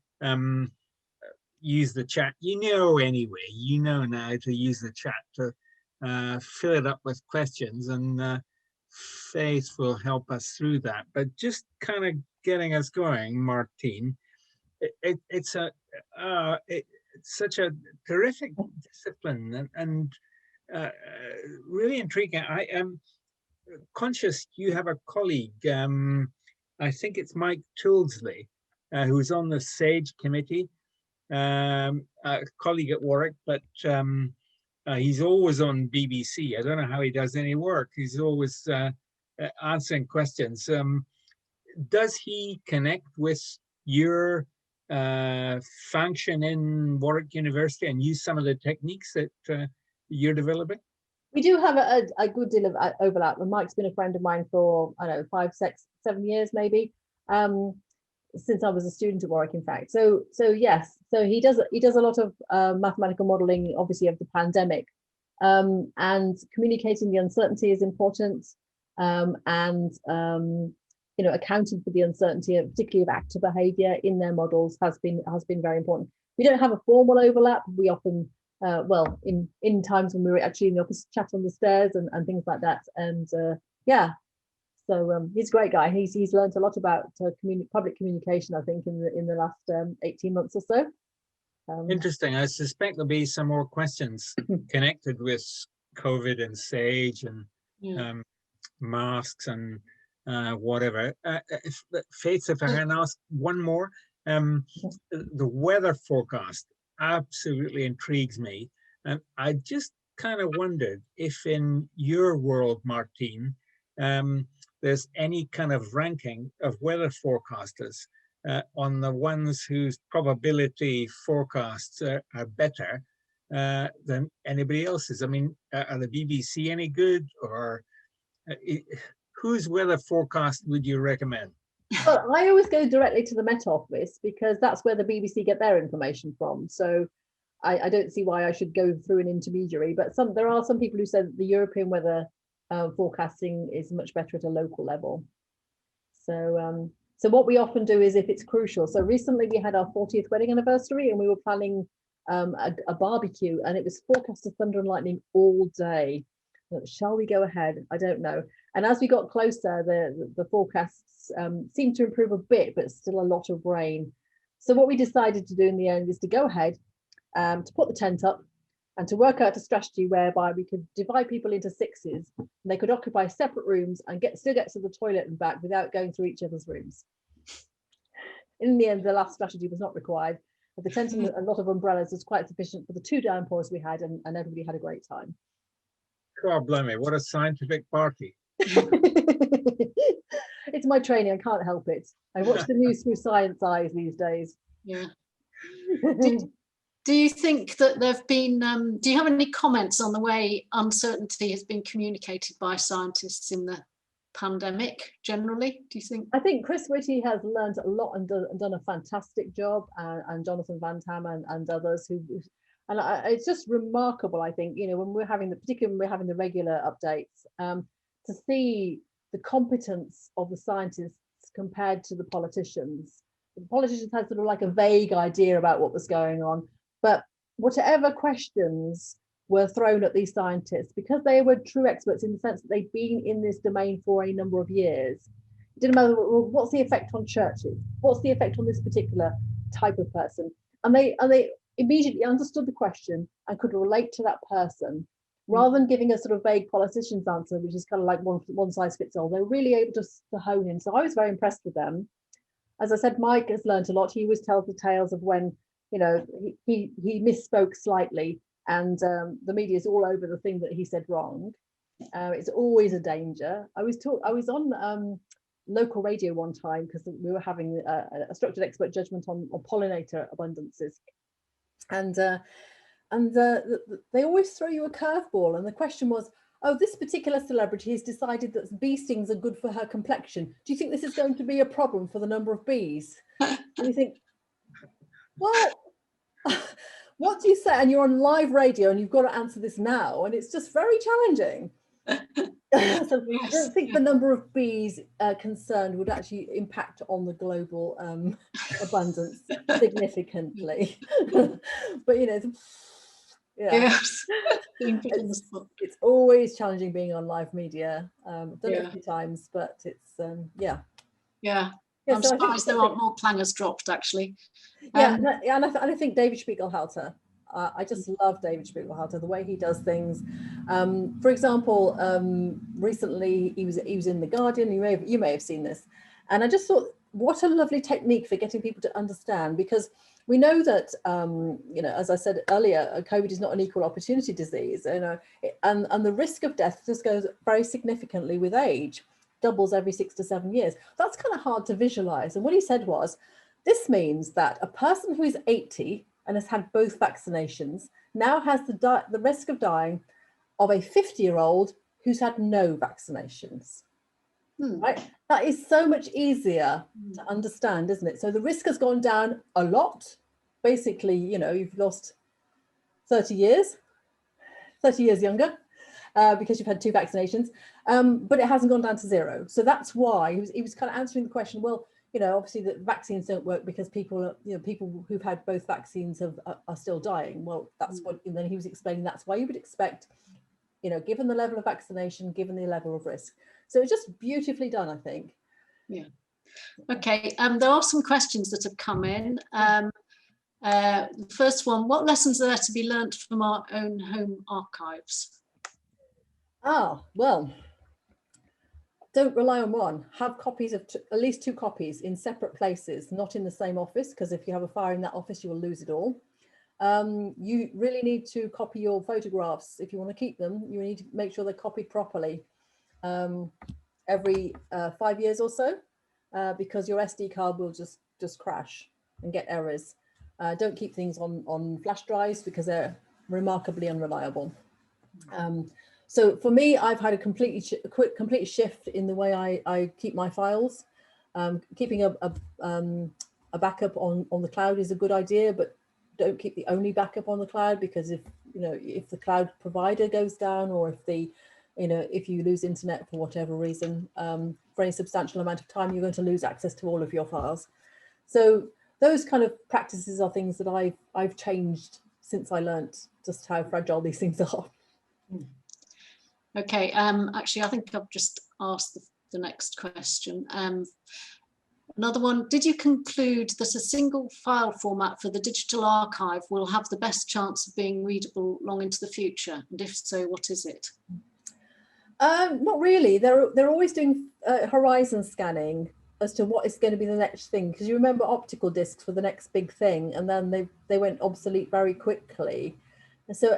use the chat. You know anyway, you know now to use the chat to fill it up with questions, and Faith will help us through that. But just kind of getting us going, Martine, it's such a terrific discipline, and really intriguing. I am conscious you have a colleague, I think it's Mike Toolsley, who's on the SAGE committee, a colleague at Warwick, but he's always on BBC. I don't know how he does any work. He's always answering questions. Does he connect with your function in Warwick University and use some of the techniques that you're developing? We do have a good deal of overlap. And Mike's been a friend of mine for, I don't know, 5, 6, 7 years maybe, since I was a student at Warwick, in fact. So yes, so he does a lot of mathematical modelling, obviously, of the pandemic, and communicating the uncertainty is important, and you know, accounting for the uncertainty, particularly of actor behaviour in their models, has been very important. We don't have a formal overlap. We often well, in times when we were actually in the office, chat on the stairs and things like that. And yeah, so he's a great guy. He's learned a lot about public communication, I think, in the last 18 months or so. Interesting. I suspect there'll be some more questions connected with COVID and SAGE and masks and whatever. Faith, if I can ask one more, the weather forecast absolutely intrigues me, and I just kind of wondered if in your world, Martine, there's any kind of ranking of weather forecasters on the ones whose probability forecasts are better than anybody else's. I mean, are the BBC any good, or whose weather forecast would you recommend? Well, I always go directly to the Met Office because that's where the BBC get their information from. So I don't see why I should go through an intermediary. But there are some people who say that the European weather forecasting is much better at a local level. So so what we often do is, if it's crucial. So recently we had our 40th wedding anniversary, and we were planning a barbecue, and it was forecast to thunder and lightning all day. Shall we go ahead? I don't know. And as we got closer, the forecasts seemed to improve a bit, but still a lot of rain. So what we decided to do in the end is to go ahead, to put the tent up, and to work out a strategy whereby we could divide people into sixes, and they could occupy separate rooms and still get to the toilet and back without going through each other's rooms. In the end, the last strategy was not required. But the tent and a lot of umbrellas was quite sufficient for the 2 downpours we had, and everybody had a great time. God blimey, what a scientific party. It's my training, I can't help it. I watch the news through science eyes these days. Yeah. Do you think that there've been, do you have any comments on the way uncertainty has been communicated by scientists in the pandemic generally, do you think? I think Chris Whitty has learned a lot and done a fantastic job, and Jonathan Van Tam and others who, and it's just remarkable, I think, you know, when we're having particularly when we're having the regular updates, to see the competence of the scientists compared to the politicians. The politicians had sort of like a vague idea about what was going on, but whatever questions were thrown at these scientists, because they were true experts in the sense that they'd been in this domain for a number of years, it didn't matter, well, what's the effect on churches? What's the effect on this particular type of person? And they immediately understood the question and could relate to that person, rather than giving a sort of vague politician's answer, which is kind of like one size fits all. They were really able to hone in. So I was very impressed with them. As I said, Mike has learned a lot. He always tells the tales of when, you know, he misspoke slightly, and the media is all over the thing that he said wrong. It's always a danger. I was on local radio one time because we were having a structured expert judgment on pollinator abundances, and they always throw you a curveball, and the question was, oh, this particular celebrity has decided that bee stings are good for her complexion. Do you think this is going to be a problem for the number of bees? And you think, Well, what do you say? And you're on live radio and you've got to answer this now, and it's just very challenging. So I don't think the number of bees concerned would actually impact on the global abundance significantly. But you know, Yes. it's always challenging being on live media. I've done it Yeah. a few times, but it's yeah. Yeah. Yeah, I'm so I think surprised there aren't more clangers dropped, actually. yeah, and I think David Spiegelhalter. I just love David Spiegelhalter, the way he does things. For example, recently he was in The Guardian. You may have seen this, and I just thought, what a lovely technique for getting people to understand, because we know that you know, as I said earlier, COVID is not an equal opportunity disease, you know, and the risk of death just goes very significantly with age, doubles every 6 to 7 years. That's kind of hard to visualize. And what he said was, this means that a person who is 80 and has had both vaccinations now has the risk of dying of a 50-year-old who's had no vaccinations. Right? That is so much easier to understand, isn't it? So the risk has gone down a lot. Basically, you know, you've lost 30 years younger because you've had 2 vaccinations, but it hasn't gone down to 0. So that's why he was kind of answering the question, well, you know, obviously the vaccines don't work because people who've had both vaccines are still dying. Well, that's what, and then he was explaining that's why you would expect, you know, given the level of vaccination, given the level of risk. So it's just beautifully done, I think. Yeah. Okay. There are some questions that have come in. The first one: what lessons are there to be learnt from our own home archives? Well, don't rely on one. Have copies of at least 2 copies in separate places, not in the same office, because if you have a fire in that office, you will lose it all. You really need to copy your photographs. If you want to keep them, you need to make sure they're copied properly every 5 years or so, because your SD card will just crash and get errors. Don't keep things on flash drives because they're remarkably unreliable. So for me, I've had a complete shift in the way I keep my files. Keeping a backup on the cloud is a good idea, but don't keep the only backup on the cloud, because if the cloud provider goes down, or if you lose internet for whatever reason, for any substantial amount of time, you're going to lose access to all of your files. So those kind of practices are things that I've changed since I learnt just how fragile these things are. Okay, actually, I think I've just asked the next question. Another one: did you conclude that a single file format for the digital archive will have the best chance of being readable long into the future? And if so, what is it? Not really. They're always doing horizon scanning as to what is going to be the next thing, because you remember optical discs were the next big thing, and then they went obsolete very quickly. So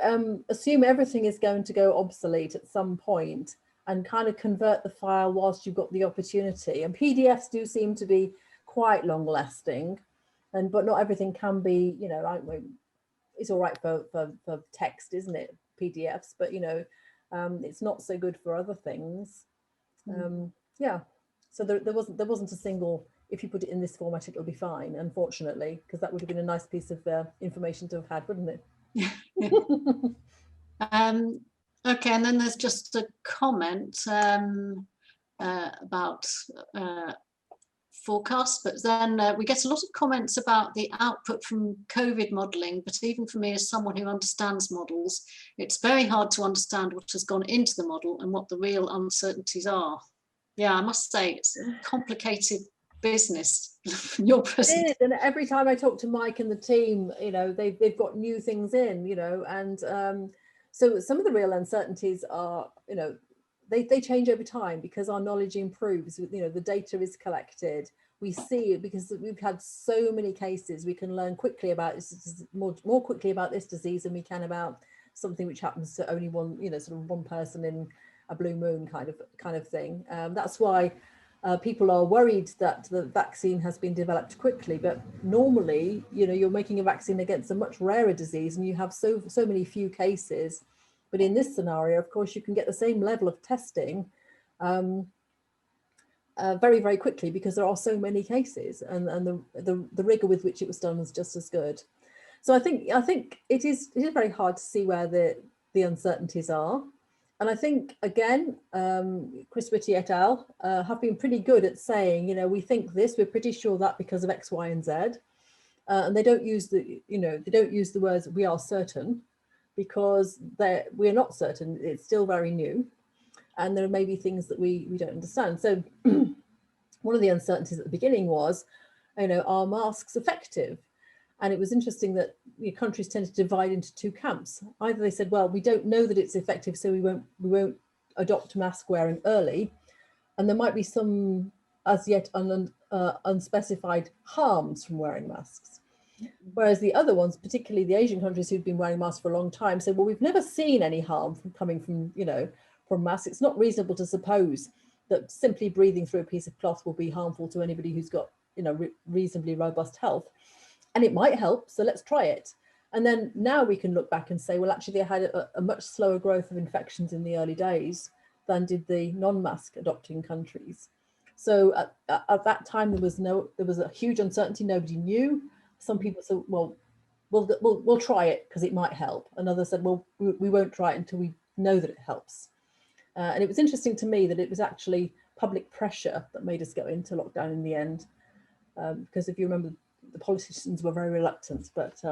assume everything is going to go obsolete at some point, and kind of convert the file whilst you've got the opportunity. And PDFs do seem to be quite long lasting, but not everything can be, you know, it's all right for text, isn't it? PDFs, but you know, it's not so good for other things. Yeah, so there wasn't a single, if you put it in this format, it'll be fine, unfortunately, because that would have been a nice piece of information to have had, wouldn't it? Okay, and then there's just a comment about forecasts, but then we get a lot of comments about the output from COVID modelling. But even for me, as someone who understands models, it's very hard to understand what has gone into the model and what the real uncertainties are. Yeah, I must say it's a complicated business. Your presentation. And every time I talk to Mike and the team, you know, they've got new things in, you know, and so some of the real uncertainties are, you know, they change over time because our knowledge improves. You know, the data is collected. We see it because we've had so many cases. We can learn quickly about this, more quickly about this disease than we can about something which happens to only one, you know, sort of one person in a blue moon kind of thing. That's why people are worried that the vaccine has been developed quickly, but normally, you know, you're making a vaccine against a much rarer disease, and you have so many few cases. But in this scenario, of course, you can get the same level of testing, and very, very quickly, because there are so many cases, and the rigor with which it was done was just as good. So I think it is very hard to see where the uncertainties are. And I think, again, Chris Whitty et al. Have been pretty good at saying, you know, we think this, we're pretty sure that because of X, Y, and Z. And they don't use the words "we are certain," because we're not certain. It's still very new, and there may be things that we don't understand. So one of the uncertainties at the beginning was, you know, are masks effective? And it was interesting that countries tend to divide into two camps. Either they said, well, we don't know that it's effective, so we won't adopt mask wearing early, and there might be some as yet unspecified harms from wearing masks. Whereas the other ones, particularly the Asian countries who'd been wearing masks for a long time, said, well, we've never seen any harm coming from, you know, from masks. It's not reasonable to suppose that simply breathing through a piece of cloth will be harmful to anybody who's got, you know, reasonably robust health. And it might help, so let's try it. And then now we can look back and say, well, actually, they had a much slower growth of infections in the early days than did the non-mask adopting countries. So at that time, there was a huge uncertainty. Nobody knew. Some people said, well, we'll try it because it might help. And others said, well, we won't try it until we know that it helps. And it was interesting to me that it was actually public pressure that made us go into lockdown in the end. Because if you remember, the politicians were very reluctant, but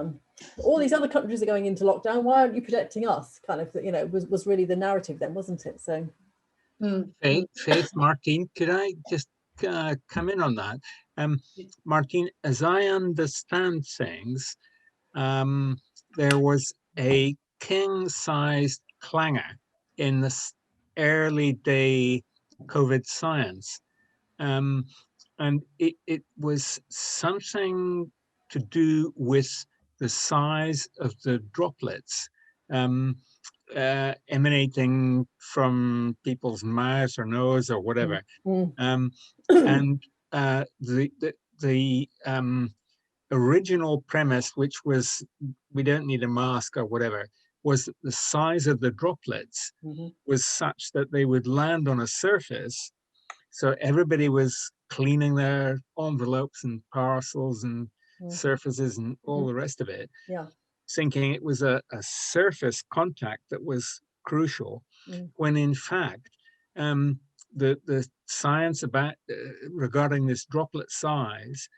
all these other countries are going into lockdown. Why aren't you protecting us? Kind of, you know, was really the narrative then, wasn't it? So, Faith, Martine, could I just come in on that? Martine, as I understand things, there was a king-sized clangor in the early day COVID science. And it was something to do with the size of the droplets emanating from people's mouths or nose or whatever. And the original premise, which was we don't need a mask or whatever, was that the size of the droplets was such that they would land on a surface. So everybody was cleaning their envelopes and parcels and surfaces and all the rest of it, thinking it was a surface contact that was crucial, when in fact the science about regarding this droplet size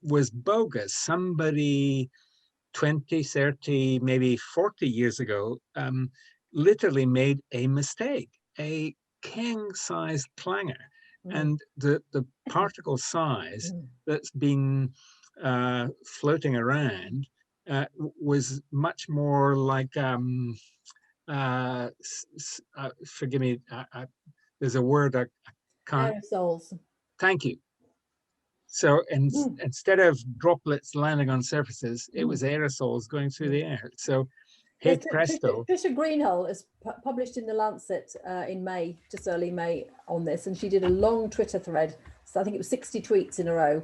was bogus. Somebody 20, 30, maybe 40 years ago literally made a mistake, a king-sized clangor. And the particle size that's been floating around was much more like, forgive me, there's a word I can't. Aerosols. Thank you. So instead of droplets landing on surfaces, it was aerosols going through the air. So, hey, presto. Trisha Greenhill is published in The Lancet in May, just early May, on this, and she did a long Twitter thread. So I think it was 60 tweets in a row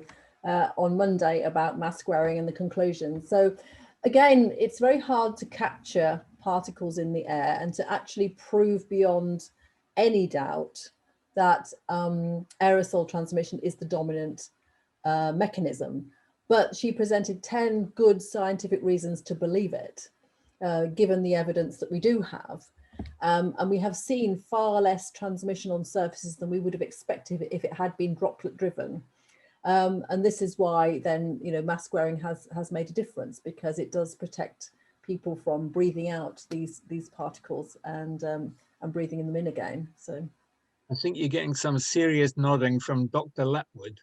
on Monday about mask wearing and the conclusion. So again, it's very hard to capture particles in the air and to actually prove beyond any doubt that aerosol transmission is the dominant mechanism. But she presented 10 good scientific reasons to believe it, given the evidence that we do have. And we have seen far less transmission on surfaces than we would have expected if it had been droplet driven. And this is why then, you know, mask wearing has made a difference, because it does protect people from breathing out these particles and breathing them in again. So I think you're getting some serious nodding from Dr. Lapwood.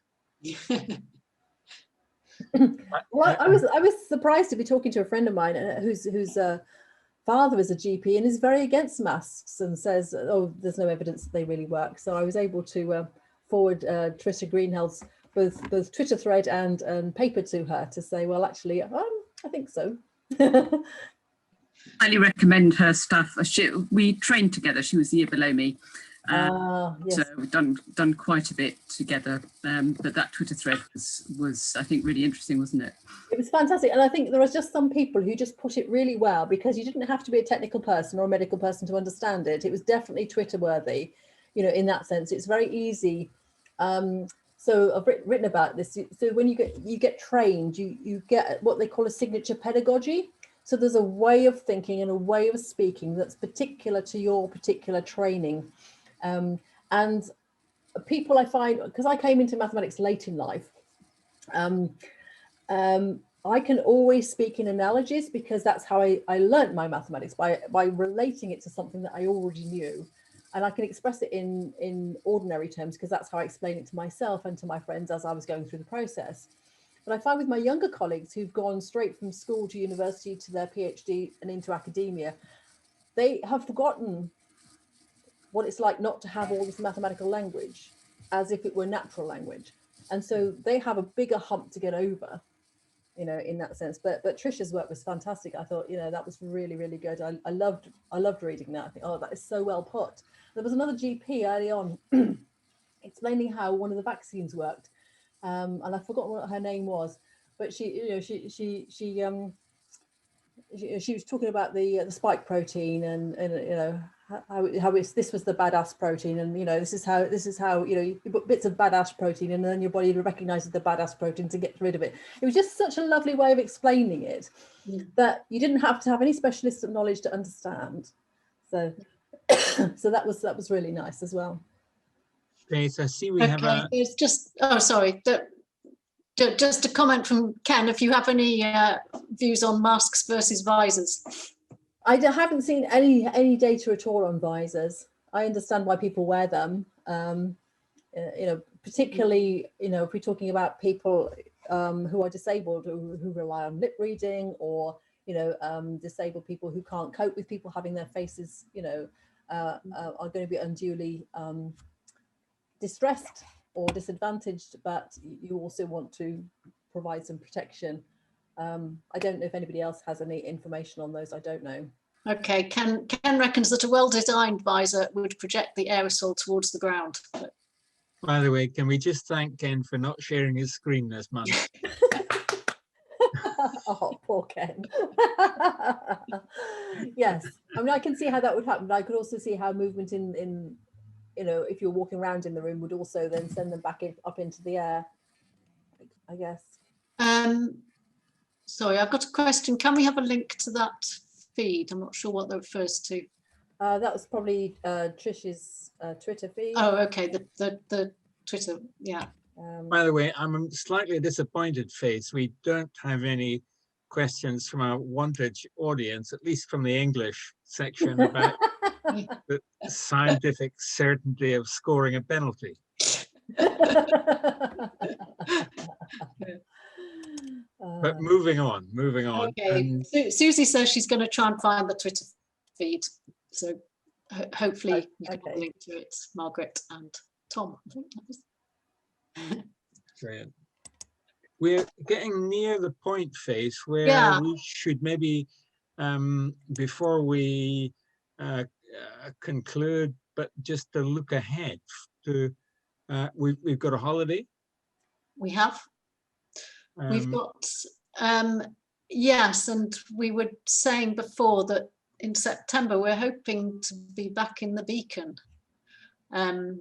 Well, I was surprised to be talking to a friend of mine whose father is a GP and is very against masks and says, oh, there's no evidence that they really work. So I was able to forward Trisha Greenhill's both Twitter thread and paper to her to say, well, actually, I think so. Highly recommend her stuff. We trained together. She was the year below me. Yes. So we've done quite a bit together, but that Twitter thread was I think really interesting, wasn't it? It was fantastic, and I think there are just some people who just put it really well, because you didn't have to be a technical person or a medical person to understand it. It was definitely Twitter worthy, you know, in that sense. It's very easy So I've written about this. So when you get trained, you get what they call a signature pedagogy. So there's a way of thinking and a way of speaking that's particular to your particular training. And people I find, because I came into mathematics late in life, I can always speak in analogies because that's how I learned my mathematics, by relating it to something that I already knew. And I can express it in ordinary terms because that's how I explain it to myself and to my friends as I was going through the process. But I find with my younger colleagues who've gone straight from school to university to their PhD and into academia, they have forgotten what it's like not to have all this mathematical language as if it were natural language. And so they have a bigger hump to get over, you know, in that sense. But Trisha's work was fantastic. I thought, you know, that was really, really good. I loved reading that. I think, oh, that is so well put. There was another GP early on explaining how one of the vaccines worked. And I forgot what her name was, but she was talking about the spike protein and you know, how this was the badass protein, and you know, this is how you know, you put bits of badass protein and then your body recognizes the badass protein to get rid of it. It was just such a lovely way of explaining it that you didn't have to have any specialist knowledge to understand. So so that was really nice as well. Faith, I see we have a... There's just, oh, sorry. Just a comment from Ken, if you have any views on masks versus visors. I haven't seen any data at all on visors. I understand why people wear them. You know, particularly, you know, if we're talking about people who are disabled, who rely on lip reading, or, you know, disabled people who can't cope with people having their faces, you know, are going to be unduly distressed or disadvantaged, but you also want to provide some protection. I don't know if anybody else has any information on those. I don't know. Okay, Ken reckons that a well-designed visor would project the aerosol towards the ground. By the way, can we just thank Ken for not sharing his screen this month? Oh, poor Ken. Yes, I mean, I can see how that would happen, but I could also see how movement in you know, if you're walking around in the room, would also then send them back up into the air, I guess. Sorry, I've got a question. Can we have a link to that feed? I'm not sure what that refers to. That was probably Trish's Twitter feed. Oh, okay, the Twitter, yeah. By the way, I'm slightly disappointed, Faith. We don't have any questions from our Wantage audience, at least from the English section, about the scientific certainty of scoring a penalty. But moving on. Okay, Susie says she's going to try and find the Twitter feed. So hopefully you can have a link to it, Margaret and Tom. I think that was... Brilliant. We're getting near the point, Faith, where we should maybe, before we conclude, but just to look ahead to, we've got a holiday. We have. We've got, yes, and we were saying before that in September we're hoping to be back in the Beacon. And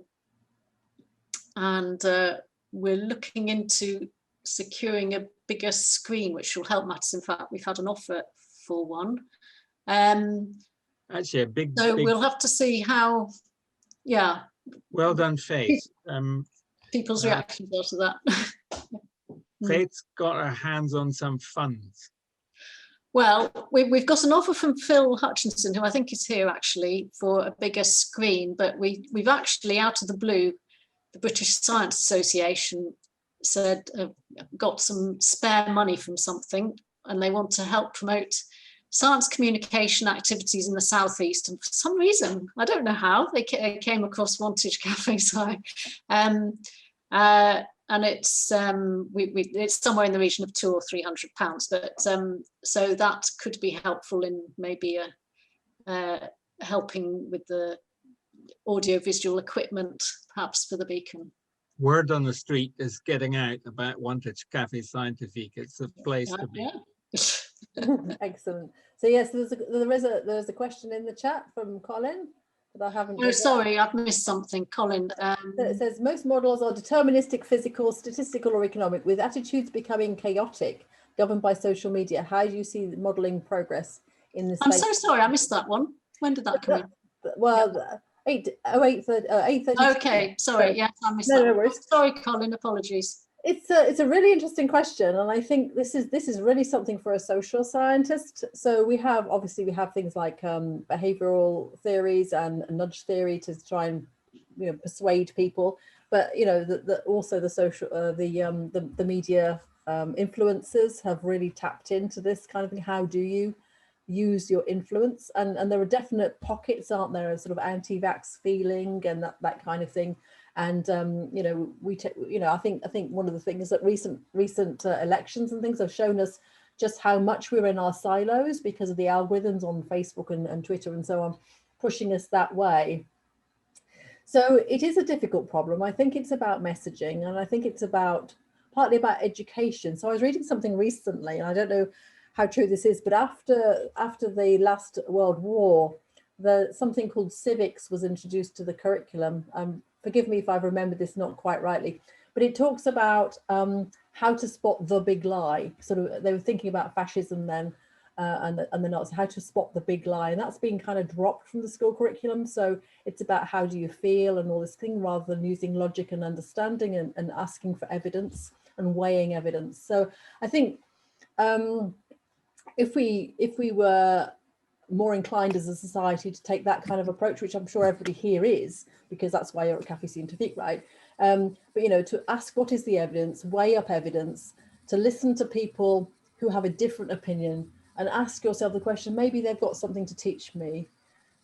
we're looking into securing a bigger screen, which will help matters. In fact, we've had an offer for one. Actually, a big. So we'll have to see how. Yeah. Well done, Faith. People's reactions after that. Faith's got her hands on some funds. Well, we've got an offer from Phil Hutchinson, who I think is here actually, for a bigger screen, but we've actually, out of the blue, the British Science Association said got some spare money from something, and they want to help promote science communication activities in the southeast. And for some reason, I don't know how, they came across Wantage Cafe Sci. And it's it's somewhere in the region of £200 or £300, but so that could be helpful in maybe helping with the audiovisual equipment, perhaps for the Beacon. Word on the street is getting out about Wantage Cafe Scientifique. It's the place to be. Excellent. So yes, there's a question in the chat from Colin. but I haven't. Oh, sorry, I've missed something, Colin. It says most models are deterministic, physical, statistical, or economic, with attitudes becoming chaotic, governed by social media. How do you see the modelling progress in this I'm space? so sorry, I missed that one. When did that come in? Well, 8:32. Okay, sorry, yes, I missed No, that no one. worries. Sorry, Colin, apologies. It's a really interesting question, and I think this is really something for a social scientist. So we have things like behavioral theories and nudge theory to try and persuade people, but also the social the media influencers have really tapped into this kind of thing. How do you use your influence? And there are definite pockets, aren't there, of sort of anti-vax feeling and that kind of thing. And I think one of the things that recent elections and things have shown us just how much we're in our silos because of the algorithms on Facebook and Twitter and so on, pushing us that way. So it is a difficult problem. I think it's about messaging, and I think it's partly about education. So I was reading something recently, and I don't know how true this is, but after the last World War, something called civics was introduced to the curriculum. Forgive me if I've remembered this not quite rightly, but it talks about how to spot the big lie. Sort of, they were thinking about fascism then, and the Nazis, how to spot the big lie, and that's been kind of dropped from the school curriculum. So it's about how do you feel and all this thing, rather than using logic and understanding and asking for evidence and weighing evidence. So I think if we were more inclined as a society to take that kind of approach, which I'm sure everybody here is, because that's why you're at Café Scientifique, right? But to ask what is the evidence, weigh up evidence, to listen to people who have a different opinion, and ask yourself the question, maybe they've got something to teach me.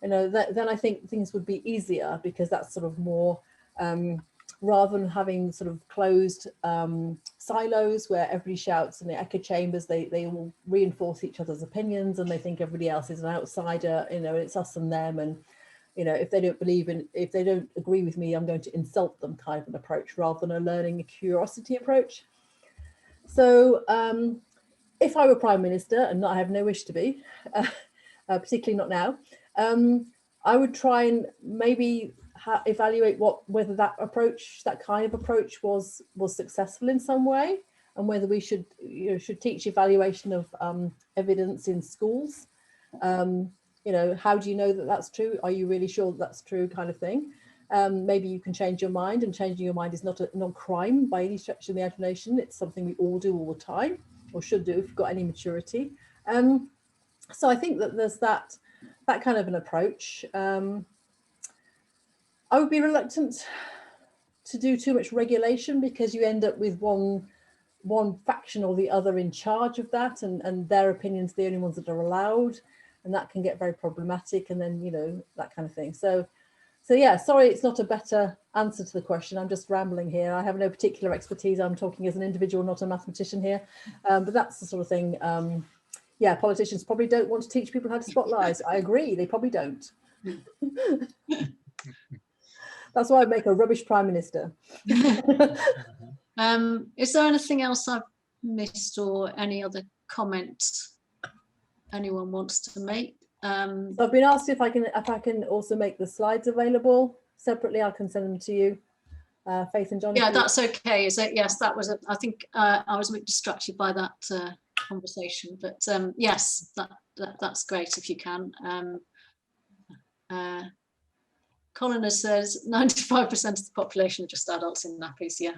Then I think things would be easier, because that's sort of more rather than having sort of closed silos where everybody shouts in the echo chambers. They all reinforce each other's opinions, and they think everybody else is an outsider, it's us and them, and if they don't agree with me, I'm going to insult them, kind of an approach, rather than a learning, a curiosity approach. So if I were Prime Minister, and I have no wish to be, particularly not now, I would try and maybe evaluate whether that kind of approach was successful in some way, and whether we should teach evaluation of evidence in schools. How do you know that that's true? Are you really sure that that's true, kind of thing? Maybe you can change your mind, and changing your mind is not a crime by any stretch of the imagination. It's something we all do all the time, or should do if you've got any maturity. So I think that there's that kind of an approach. I would be reluctant to do too much regulation, because you end up with one faction or the other in charge of that, and their opinions are the only ones that are allowed, and that can get very problematic, and then that kind of thing. So yeah, sorry, it's not a better answer to the question. I'm just rambling here. I have no particular expertise. I'm talking as an individual, not a mathematician here, but that's the sort of thing. Yeah, politicians probably don't want to teach people how to spot lies. I agree, they probably don't. That's why I make a rubbish Prime Minister. Is there anything else I've missed, or any other comments anyone wants to make? So I've been asked if I can also make the slides available separately. I can send them to you, Faith and John. Yeah, that's okay. Is it? Yes, that was. I think I was a bit distracted by that conversation, but yes, that's great if you can. Colin says 95% of the population are just adults in nappies. Yeah.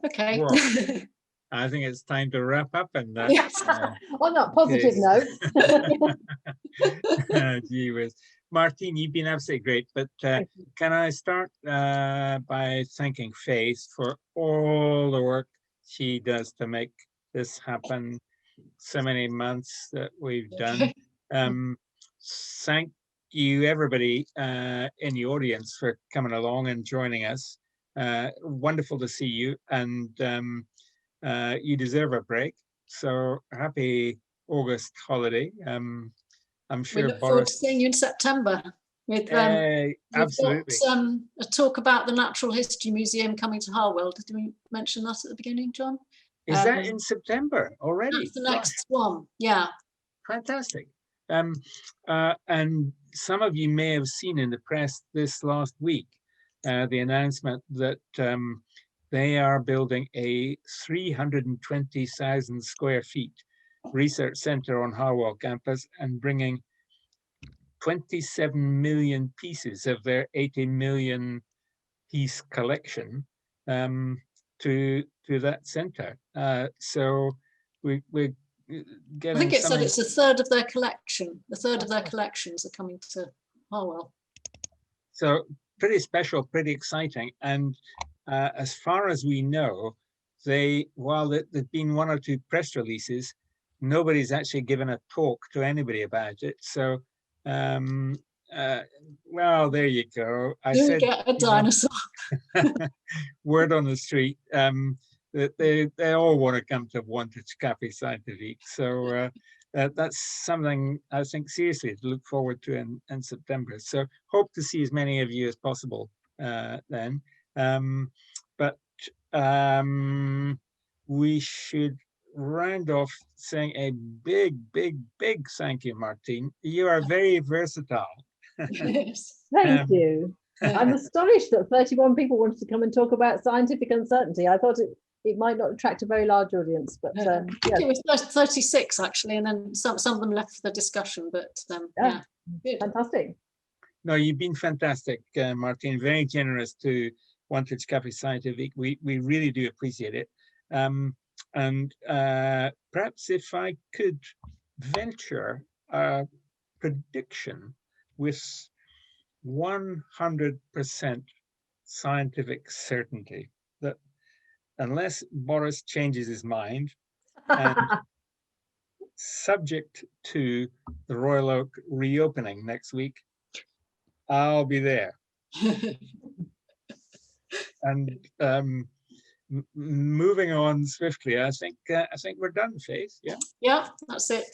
Okay. Well, I think it's time to wrap up, and yes. On that positive note. Gee whiz. Martine, you've been absolutely great, but can I start by thanking Faith for all the work she does to make this happen, so many months that we've done. Thank you, everybody in the audience, for coming along and joining us. Wonderful to see you, and you deserve a break. So happy August holiday. I'm sure we look forward to seeing you in September. With absolutely. Got, a talk about the Natural History Museum coming to Harwell. Did we mention that at the beginning, John? Is that in September already? That's the next one. Yeah. Fantastic. And some of you may have seen in the press this last week the announcement that they are building a 320,000 square feet research center on Harwell campus and bringing 27 million pieces of their 80 million piece collection to that center. So we're getting. I think it said it's a third of their collection. A third of their collections are coming to Harwell. So pretty special, pretty exciting. And as far as we know, while there've been one or two press releases, nobody's actually given a talk to anybody about it. So, well, there you go. I said, get a dinosaur. Word on the street that they all want to come to Wantage Café Scientifique. So that's something I think seriously to look forward to in September. So hope to see as many of you as possible then. But we should round off saying a big thank you, Martine. You are very versatile. Yes. Thank you. I'm astonished that 31 people wanted to come and talk about scientific uncertainty. I thought it might not attract a very large audience, but I think it was 36 actually, and then some of them left for the discussion. But yeah, good. Fantastic. No, you've been fantastic, Martine. Very generous to Wantage Café Scientifique. We really do appreciate it. And perhaps if I could venture a prediction with 100% scientific certainty that unless Boris changes his mind and subject to the Royal Oak reopening next week, I'll be there. And moving on swiftly, I think we're done, Faith. Yeah. Yeah, that's it.